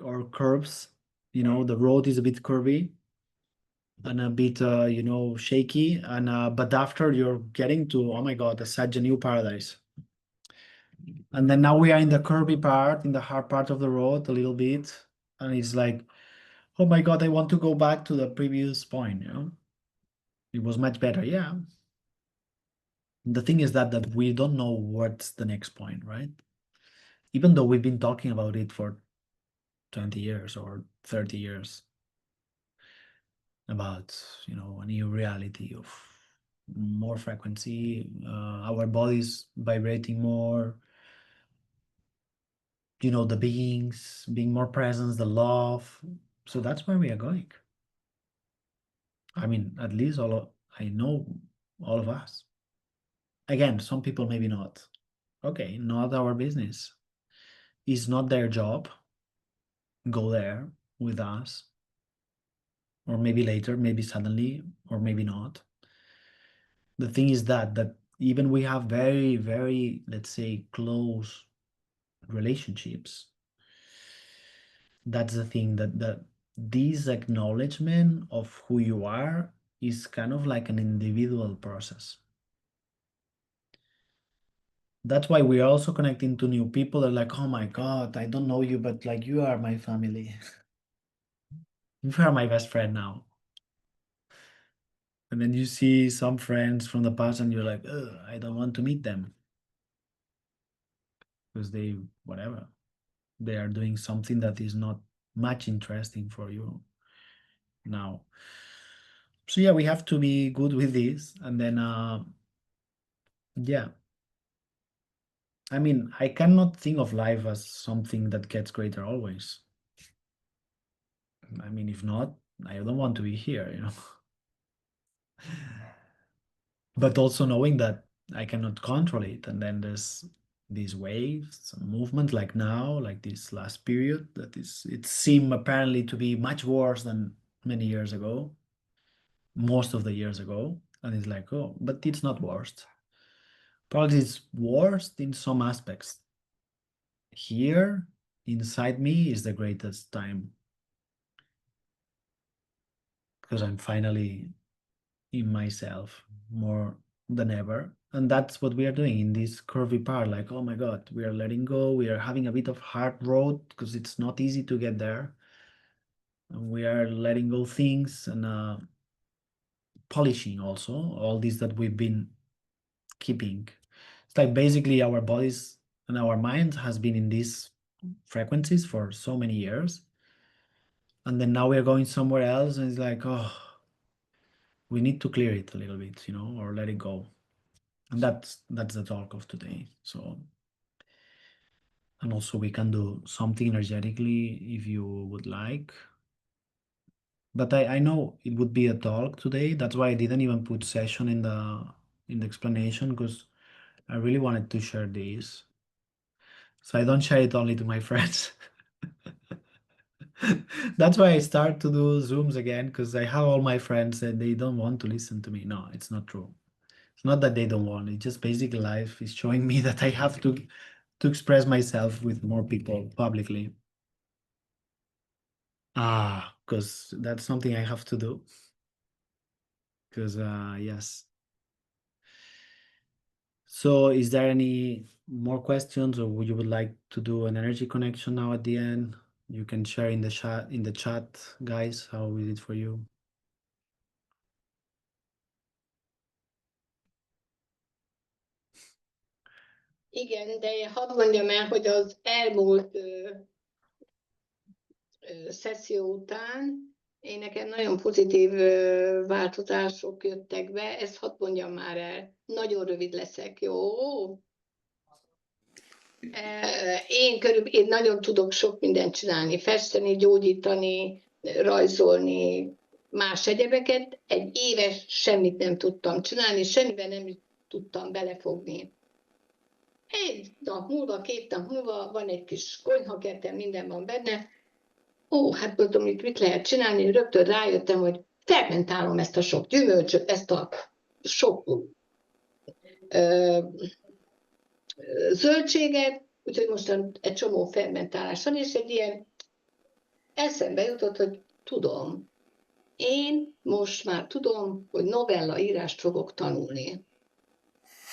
or curves, the road is a bit curvy and a bit shaky, and but after you're getting to, oh my god, such a new paradise. And then now we are in the curvy part, in the hard part of the road a little bit, and it's like, oh my god, I want to go back to the previous point. It was much better, yeah. The thing is that we don't know what's the next point, right? Even though we've been talking about it for 20 years or 30 years, about a new reality of more frequency, our bodies vibrating more, the beings being more present, the love. So that's where we are going. I mean, at least I know all of us. Again, some people maybe not. Okay, not our business. It's not their job. Go there with us, or maybe later, maybe suddenly, or maybe not. The thing is that even we have very, very, let's say, close relationships. That's the thing, that this acknowledgement of who you are is kind of like an individual process. That's why we are also connecting to new people. They're like, oh my god, I don't know you, but like, you are my family. You are my best friend now. And then you see some friends from the past and you're like, ugh, I don't want to meet them because whatever, they are doing something that is not much interesting for you now. So yeah, we have to be good with this. And then, yeah, I mean, I cannot think of life as something that gets greater always. I mean, if not, I don't want to be here. But also knowing that I cannot control it. And then there's these waves, some movement like now, like this last period, it seemed apparently to be much worse than many years ago, most of the years ago. And it's like, oh, but it's not worst. Probably it's worst in some aspects. Here inside me is the greatest time because I'm finally in myself more than ever. And that's what we are doing in this curvy part. Like, oh my God, we are letting go. We are having a bit of hard road because it's not easy to get there. And we are letting go things and polishing also all these that we've been keeping. It's like basically our bodies and our mind has been in these frequencies for so many years. And then now we are going somewhere else and it's like, oh, we need to clear it a little bit, or let it go. And that's the talk of today. So, and also we can do something energetically if you would like. But I know it would be a talk today. That's why I didn't even put session in the explanation because I really wanted to share this. So I don't share it only to my friends. That's why I start to do Zooms again because I have all my friends and they don't want to listen to me. No, it's not true. It's not that they don't want. It's just basically life is showing me that I have to express myself with more people publicly. Because that's something I have to do. Because yes. So is there any more questions or would you would like to do an energy connection now at the end? You can share in the chat, guys, how is it for you? Igen, de hadd mondjam el, hogy az elmúlt szesszió után Én nekem nagyon pozitív változások jöttek be, ezt hadd mondjam már el. Nagyon rövid leszek, jó? Én nagyon tudok sok mindent csinálni, festeni, gyógyítani, rajzolni, más egyebeket. Egy éves semmit nem tudtam csinálni, semmiben nem tudtam belefogni. Egy nap múlva, 2 nap múlva van egy kis konyhakertem, minden van benne. Ó, hát mondom, mit lehet csinálni, rögtön rájöttem, hogy fermentálom ezt a sok gyümölcsöt, ezt a sok ö, zöldséget, úgyhogy mostan egy csomó fermentálás van, és egy ilyen eszembe jutott, hogy tudom, én most már tudom, hogy novella írást fogok tanulni.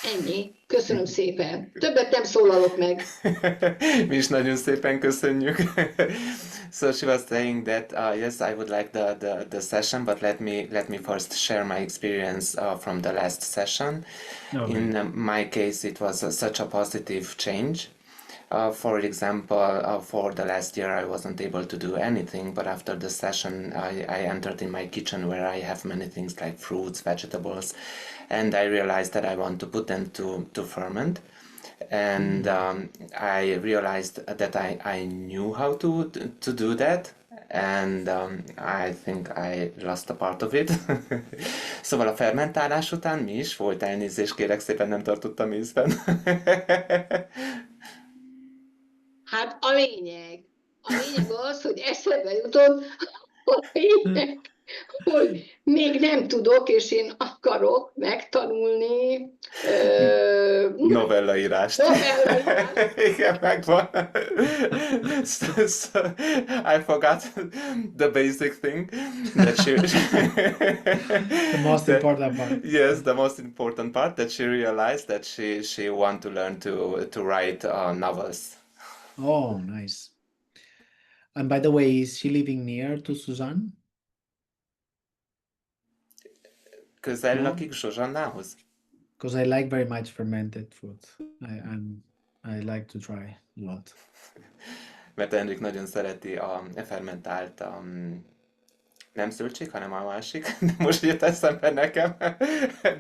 Ennyi. Köszönöm szépen. Többet nem szólalok meg. Mi is nagyon szépen köszönjük. So she was saying that yes, I would like the session, but let me first share my experience from the last session. Okay. In my case, it was such a positive change. For example, for the last year, I wasn't able to do anything, but after the session, I entered in my kitchen where I have many things like fruits, vegetables, and I realized that I want to put them to ferment. And I realized that I knew how to do that, and I think I lost a part of it. Szóval a fermentálás után mi is volt? Elnézést kérek, szépen nem tartottam észben. Hát a lényeg az, hogy eszembe jutott a lényeg, hogy még nem tudok, és én akarok megtanulni Novellaírást. novellaírást. Igen, megvan. So, I forgot the basic thing that The most important part. Yes, the most important part, that she realized that she want to learn to write novels. Oh, nice. And by the way, is she living near to Suzanne? Közel No? lakik Zsuzsannához? Because I like very much fermented food. I like to try a lot. Mert Enric nagyon szereti a fermentált nem zöldség, hanem a másik. De most jött eszembe nekem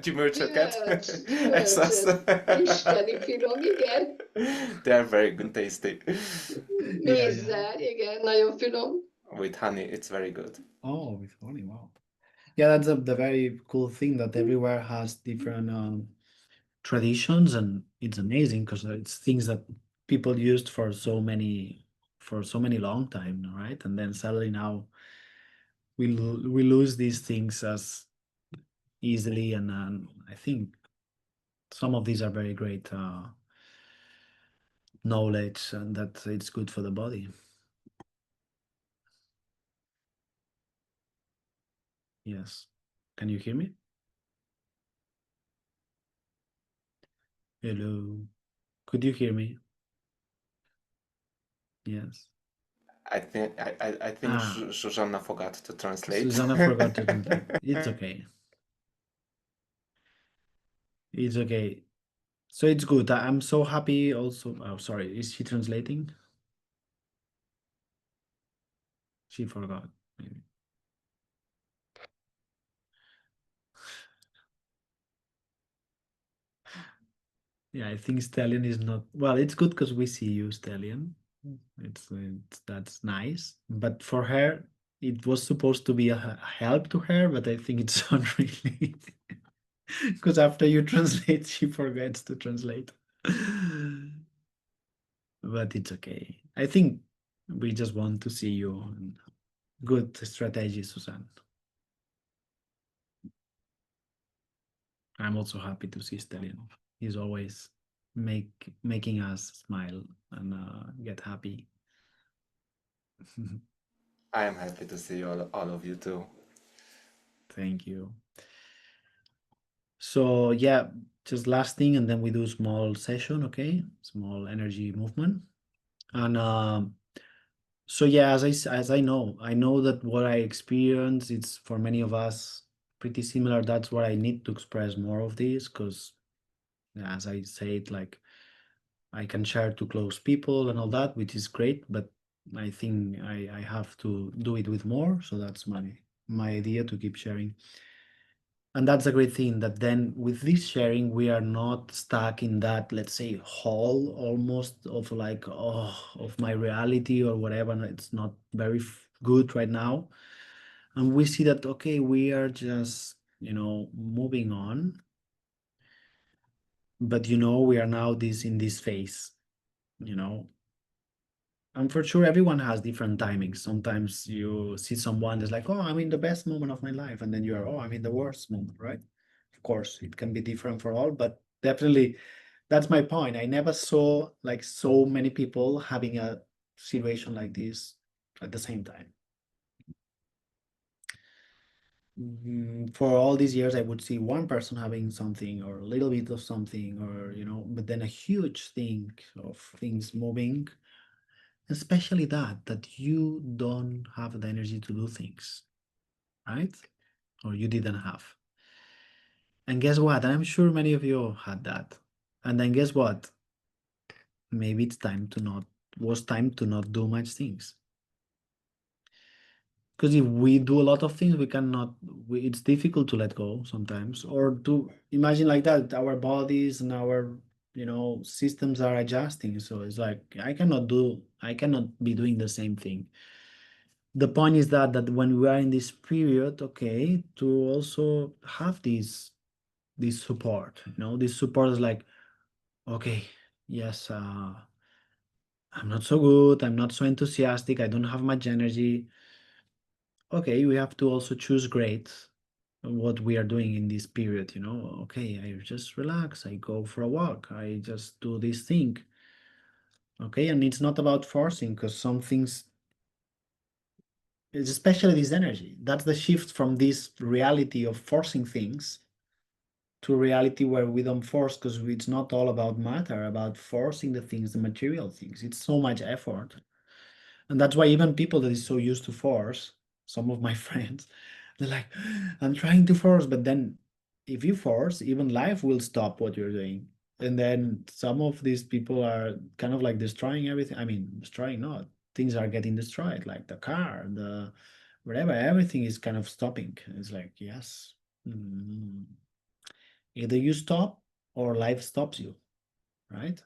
gyümölcsöket. Ez az. Isteni finom, igen. They are very good, tasty. Mézzel, igen, nagyon finom. With honey, it's very good. Oh, with honey, wow. Yeah, that's the very cool thing that everywhere has different traditions, and it's amazing because it's things that people used for so many long time, right? And then suddenly now we lose these things as easily, and I think some of these are very great knowledge, and that it's good for the body. Yes. Can you hear me? Hello. Could you hear me? Yes. I think Zsuzsanna forgot to translate. Susanna forgot to translate. It's okay. It's okay. So it's good. I'm so happy also. Oh, sorry. Is she translating? She forgot, maybe. Yeah, I think Stallion is not well. It's good because we see you, Stallion. It's that's nice. But for her, it was supposed to be a help to her, but I think it's not really. Because after you translate, she forgets to translate. But it's okay. I think we just want to see you. And good strategy, Susan. I'm also happy to see Stallion. He's always making us smile and get happy. I am happy to see all of you too. Thank you. So yeah, just last thing, and then we do small session, okay? Small energy movement. And so yeah, as I know that what I experience, it's for many of us pretty similar. That's what I need to express more of this, because as I said, like I can share to close people and all that, which is great, but I think I have to do it with more. So that's my idea to keep sharing. And that's a great thing that then with this sharing, we are not stuck in that, let's say, hole almost of like, oh, of my reality or whatever. And it's not very good right now. And we see that, okay, we are just, moving on. But, we are now in this phase, you know, and for sure, everyone has different timings. Sometimes you see someone that's like, oh, I'm in the best moment of my life. And then you are, oh, I'm in the worst moment, right? Of course, it can be different for all, but definitely that's my point. I never saw like so many people having a situation like this at the same time. For all these years, I would see one person having something or a little bit of something, or, but then a huge thing of things moving. Especially that you don't have the energy to do things, right? Or you didn't have. And guess what? I'm sure many of you had that. And then guess what? Maybe was time to not do much things. Because if we do a lot of things, it's difficult to let go sometimes, or to imagine like that. Our bodies and our, systems are adjusting. So it's like, I cannot be doing the same thing. The point is that when we are in this period, okay, to also have this support, this support is like, okay, yes, I'm not so good, I'm not so enthusiastic, I don't have much energy. Okay, we have to also choose great what we are doing in this period, okay, I just relax, I go for a walk, I just do this thing. Okay, and it's not about forcing, because some things, it's especially this energy, that's the shift from this reality of forcing things to reality where we don't force, because it's not all about matter, about forcing the things, the material things. It's so much effort. And that's why even people that is so used to force, some of my friends, they're like, I'm trying to force, but then if you force, even life will stop what you're doing. And then some of these people are kind of like destroying everything. I mean, destroying not. Things are getting destroyed, like the car, the whatever, everything is kind of stopping. It's like, yes. Either you stop or life stops you, right?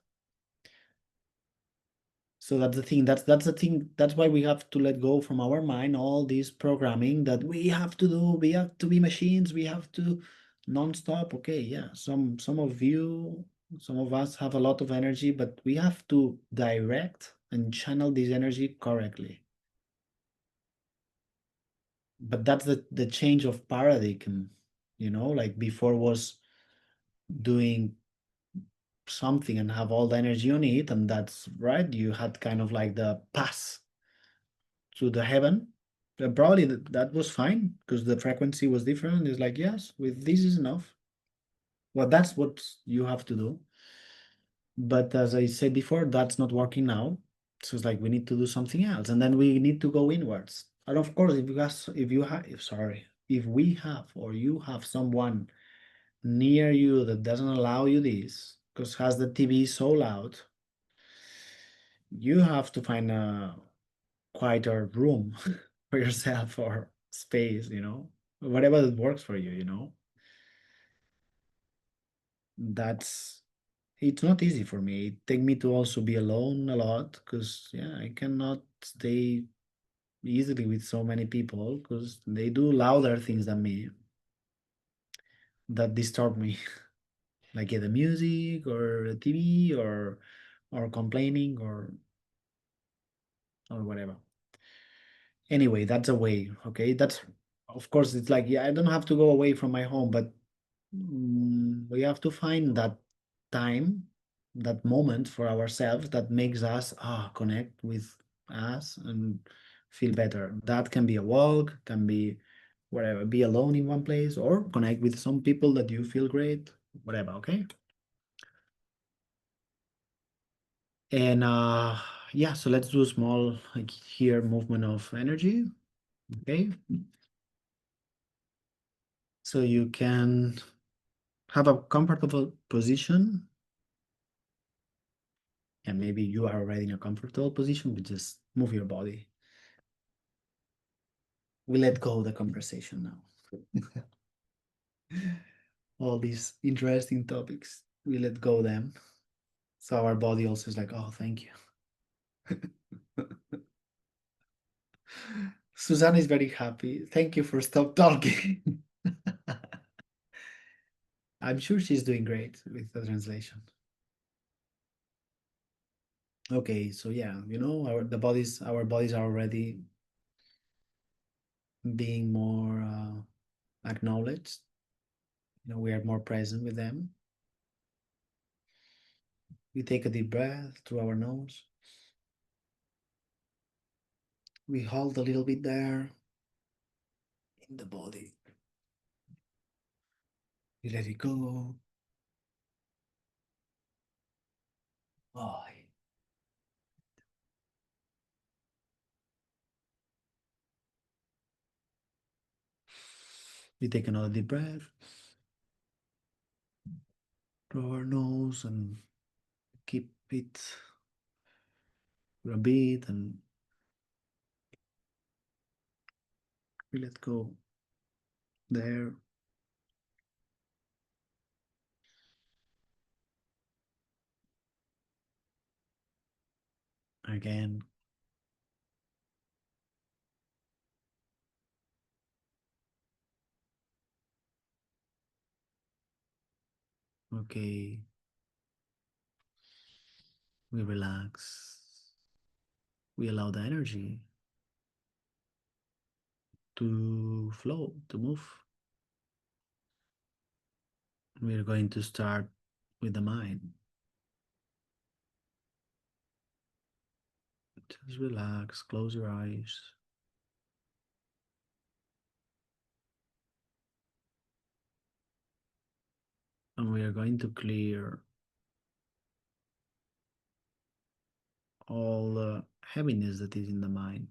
So that's the thing. That's the thing. That's why we have to let go from our mind all this programming that we have to do. We have to be machines. We have to non-stop. Okay, yeah. Some of you, some of us have a lot of energy, but we have to direct and channel this energy correctly. But that's the change of paradigm. Like before was doing something and have all the energy on it, and that's right, you had kind of like the pass to the heaven. Probably that was fine because the frequency was different. It's like, yes, with this is enough. Well, that's what you have to do. But as I said before, that's not working now. So it's like we need to do something else, and then we need to go inwards. And of course, if we have or you have someone near you that doesn't allow you this because has the TV so loud, you have to find a quieter room for yourself or space, whatever that works for you, That's it's not easy for me. It take me to also be alone a lot because yeah, I cannot stay easily with so many people because they do louder things than me that disturb me. Like the music or the TV or complaining or whatever. Anyway, that's a way. Okay, that's of course it's like, yeah, I don't have to go away from my home, but we have to find that time, that moment for ourselves that makes us connect with us and feel better. That can be a walk, can be whatever, be alone in one place or connect with some people that you feel great, whatever. Okay. And yeah, so let's do a small like here movement of energy. Okay, so you can have a comfortable position And maybe you are already in a comfortable position, but just move your body. We let go of the conversation now. All these interesting topics, we let go them. So our body also is like, oh, thank you. Susanna is very happy. Thank you for stop talking. I'm sure she's doing great with the translation. Okay, so yeah, our bodies are already being more acknowledged. We are more present with them. We take a deep breath through our nose. We hold a little bit there in the body. We let it go. Oh, we take another deep breath through our nose and keep it for a bit, and we let go there. Again. Okay. We relax. We allow the energy to flow, to move. We're going to start with the mind. Just relax, close your eyes. And we are going to clear all the heaviness that is in the mind.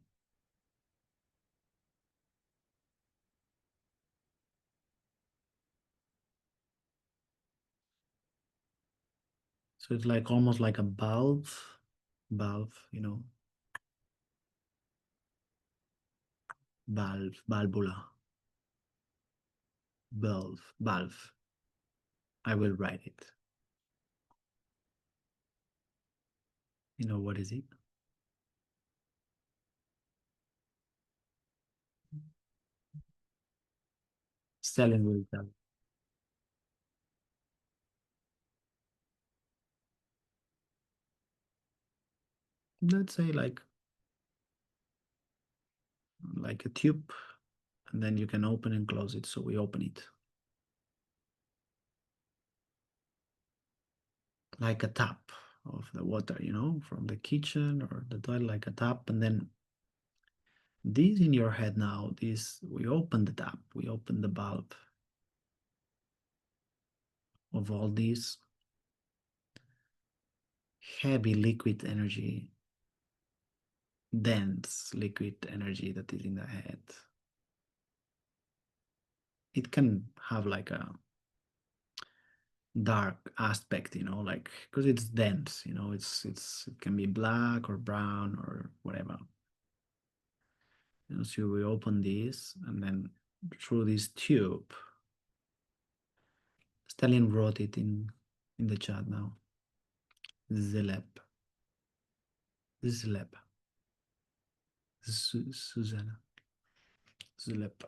So it's like almost like a valve, valvula, valve. I will write it. What is it? Stellan will tell. Let's say like a tube, and then you can open and close it. So we open it like a tap of the water, from the kitchen or the toilet, like a tap. And then this in your head now, we open the tap, we open the valve of all this heavy liquid energy, dense liquid energy that is in the head. It can have like a dark aspect, like because it's dense, it can be black or brown or whatever. So we open this, and then through this tube, Stalin wrote it in the chat now. Zelep. Zelep. Susanna. Zelep.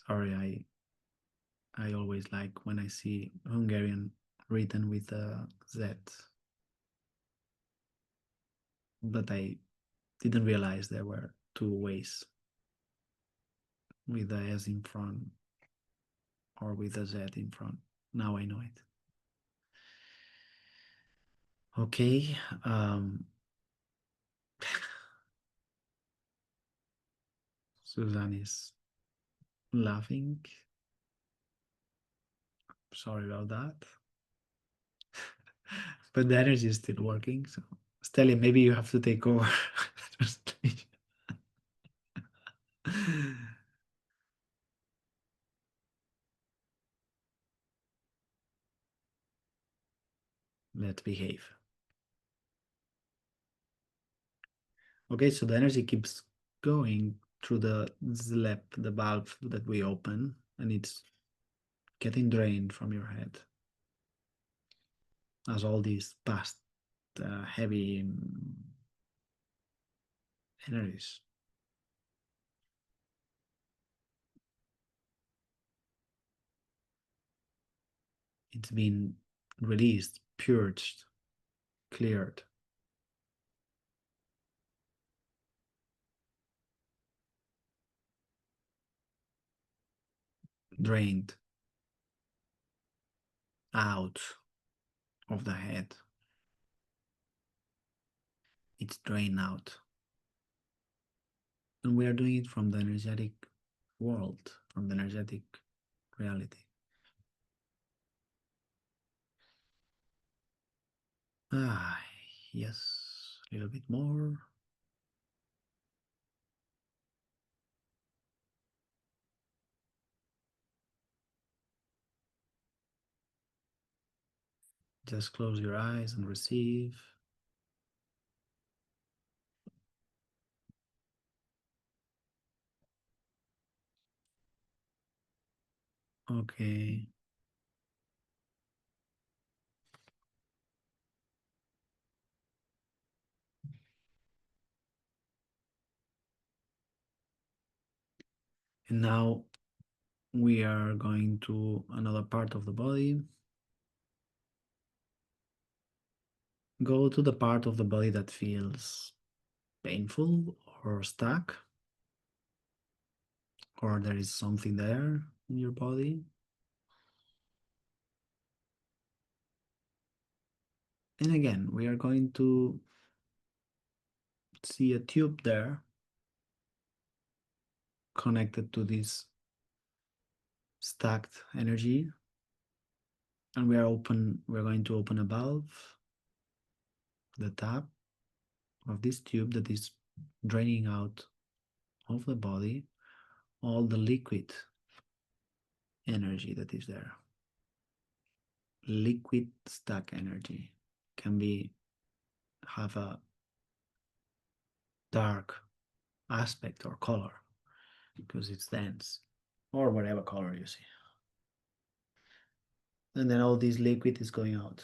Sorry, I always like when I see Hungarian written with a Z, but I didn't realize there were two ways, with the S in front or with a Z in front. Now I know it. Okay. Susan is laughing. Sorry about that. But the energy is still working. So, Steli, maybe you have to take over. let's behave. Okay, so the energy keeps going through the zlep, the valve that we open, and it's getting drained from your head as all these past heavy energies. It's been released, purged, cleared. Drained out of the head. It's drained out. And we are doing it from the energetic world, from the energetic reality. Ah, yes, a little bit more. Just close your eyes and receive. Okay. And now we are going to another part of the body. Go to the part of the body that feels painful or stuck, or there is something there in your body. And again, we are going to see a tube there connected to this stacked energy. And we're going to open a valve, the tap of this tube that is draining out of the body all the liquid energy that is there. Liquid stack energy can have a dark aspect or color because it's dense, or whatever color you see. And then all this liquid is going out.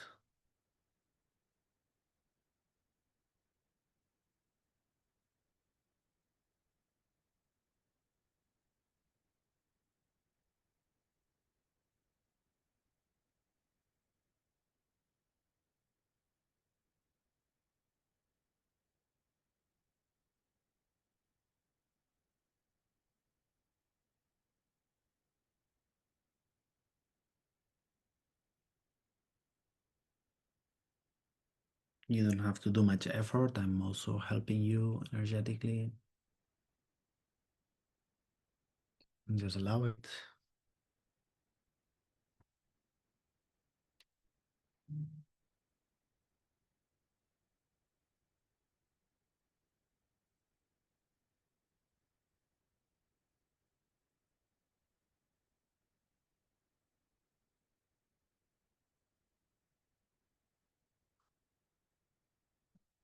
You don't have to do much effort. I'm also helping you energetically. And just allow it.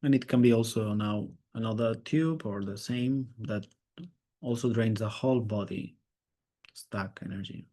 And it can be also now another tube or the same that also drains the whole body, stack energy.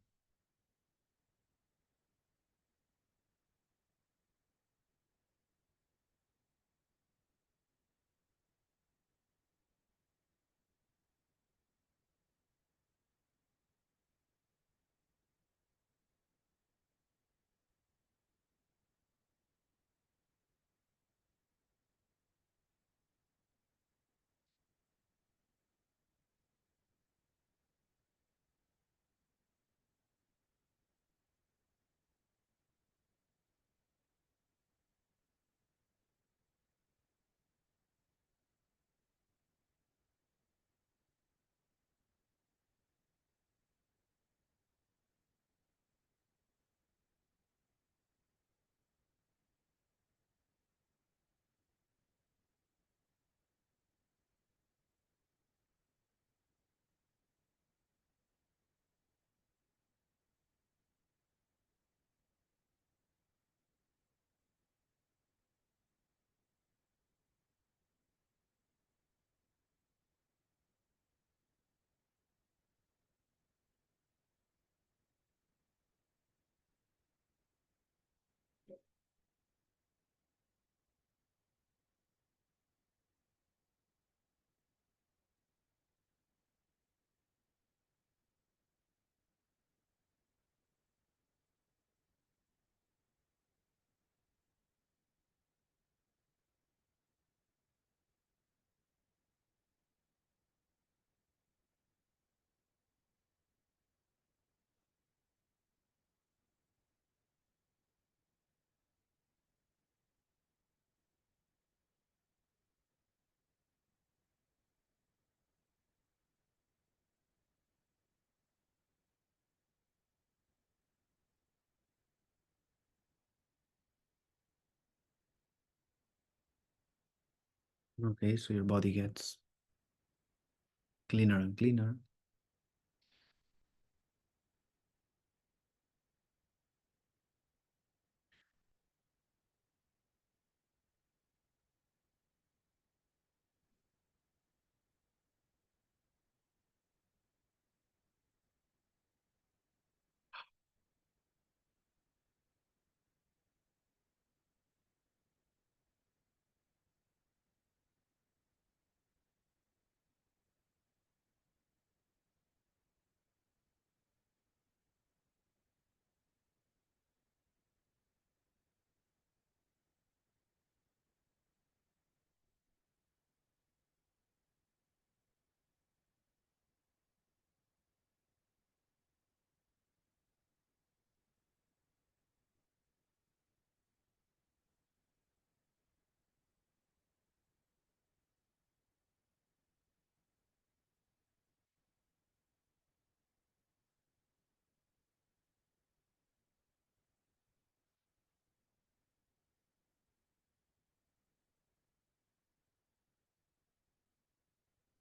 Okay, so your body gets cleaner and cleaner.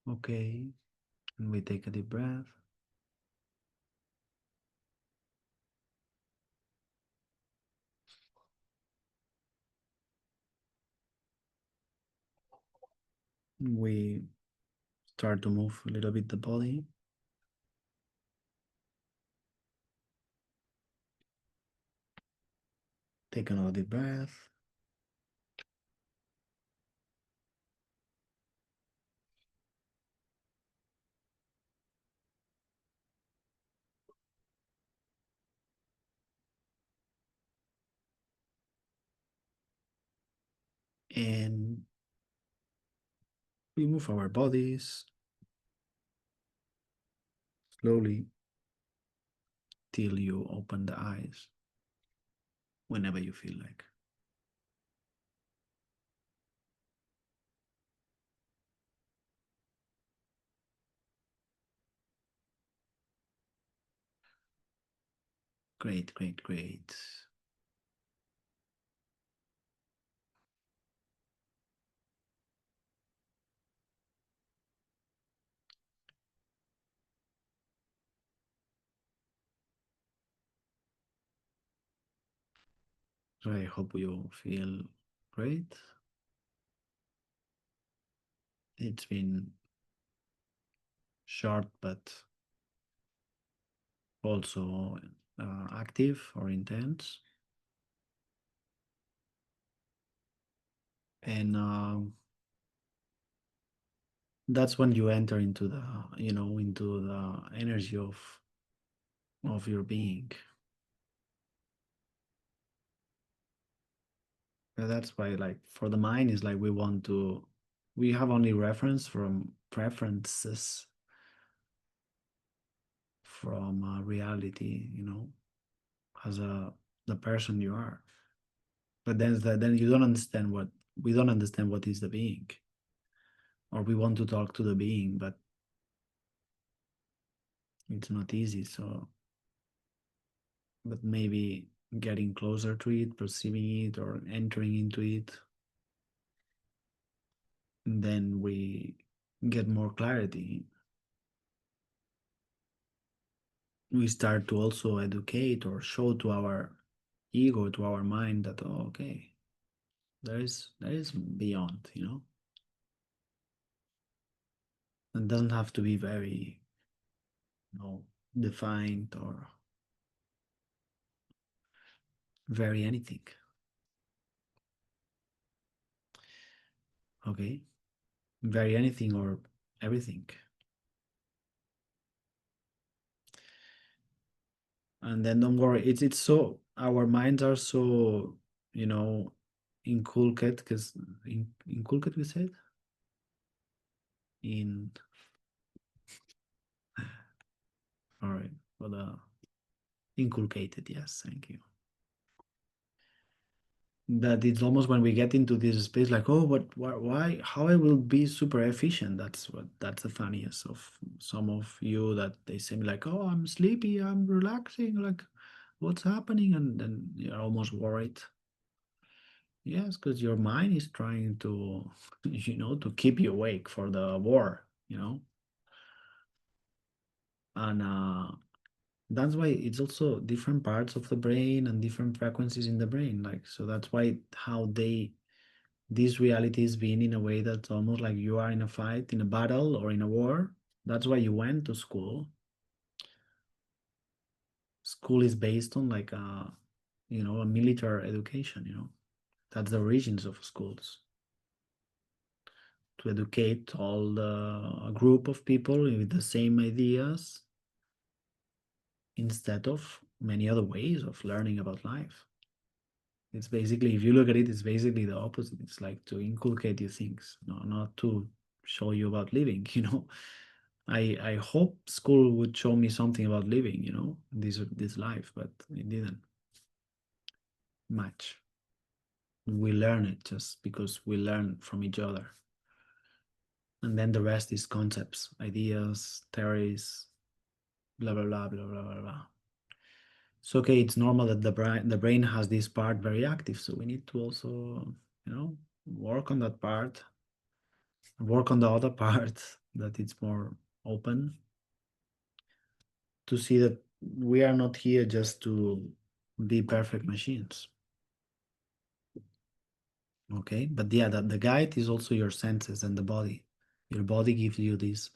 Okay, and we take a deep breath. We start to move a little bit the body. Take another deep breath. And we move our bodies slowly till you open the eyes whenever you feel like. Great, great, great. So I hope you feel great. It's been short, but also active or intense. And that's when you enter into the, into the energy of your being. And that's why, like, for the mind is like we have only reference from preferences from reality, as the person you are. But then you don't understand what we don't understand what is the being, or we want to talk to the being, but it's not easy. So, but maybe getting closer to it, perceiving it, or entering into it, and then we get more clarity. We start to also educate or show to our ego, to our mind that, oh, okay, there is beyond, It doesn't have to be very, defined or very anything. Okay, very anything or everything. And then don't worry, it's so our minds are so, you know inculcate, because inculcate, we said, in all right, well, inculcated, yes, thank you, that it's almost when we get into this space like, oh, but why, how I will be super efficient. That's the funniest of some of you, that they say me like, oh, I'm sleepy, I'm relaxing, like, what's happening? And then you're almost worried. Yes, because your mind is trying to, to keep you awake for the war, and that's why it's also different parts of the brain and different frequencies in the brain. Like, so that's why how these realities being in a way that's almost like you are in a fight, in a battle, or in a war. That's why you went to school. School is based on like a military education. That's the origins of schools, to educate all a group of people with the same ideas instead of many other ways of learning about life. It's basically, if you look at it, it's basically the opposite. It's like to inculcate you things, no, not to show you about living. I hope school would show me something about living, this life, but it didn't much. We learn it just because we learn from each other. And then the rest is concepts, ideas, theories, blah blah blah blah blah blah blah. So okay, it's normal that the brain has this part very active, so we need to also, work on that part, work on the other part that it's more open, to see that we are not here just to be perfect machines. Okay, but yeah, that the guide is also your senses and the body. Your body gives you these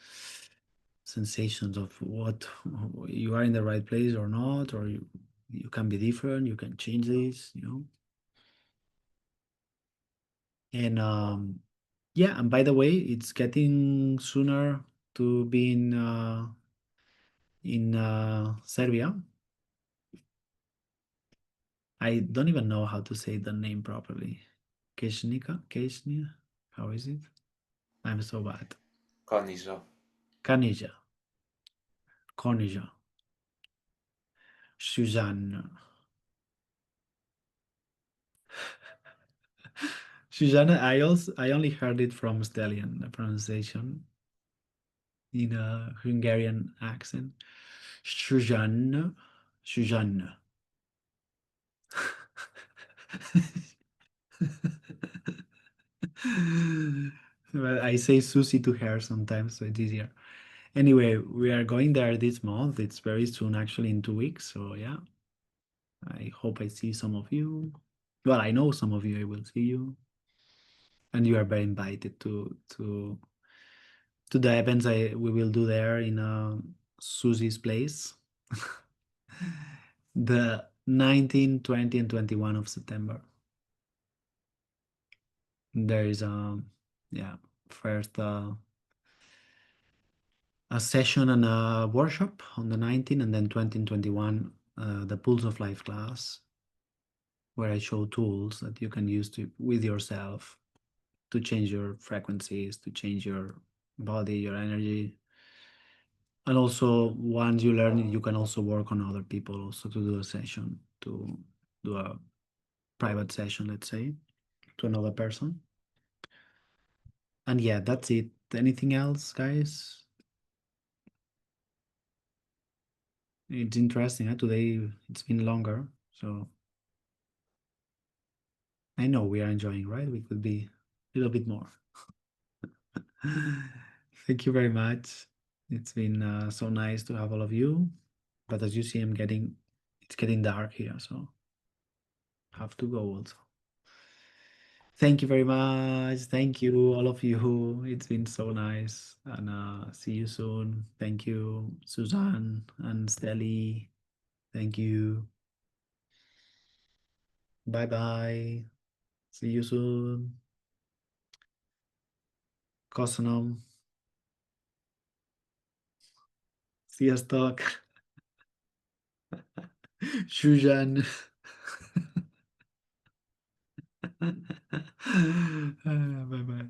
sensations of what you are in the right place or not, or you can be different, you can change this. And yeah, and by the way, it's getting sooner to be in Serbia. I don't even know how to say the name properly. Keshnia? How is it? I'm so bad. Kanizsa. Kanija. Konija. Suzanne. Susanna, I only heard it from Stallion, the pronunciation in a Hungarian accent. Suzanne. Suzanne. But I say Susie to her sometimes, so it's easier. Anyway, we are going there this month. It's very soon, actually, in 2 weeks. So yeah, I hope I see some of you. Well, I know some of you. I will see you, and you are very invited to the events we will do there in Susie's place, the 19, 20, and 21 of September. There is yeah, first a session and a workshop on the 19th, and then 20 and 21 the Pulse of Life class, where I show tools that you can use with yourself to change your frequencies, to change your body, your energy. And also, once you learn it, you can also work on other people also to do a session, to do a private session, let's say, to another person. And yeah, that's it. Anything else, guys? It's interesting. Today it's been longer, so I know we are enjoying, right? We could be a little bit more. Thank you very much. It's been so nice to have all of you. But as you see, it's getting dark here, so I have to go also. Thank you very much. Thank you, all of you. It's been so nice. And see you soon. Thank you, Suzanne and Steli. Thank you. Bye bye. See you soon. Köszönöm. Sziasztok. Suzanne. Bye bye.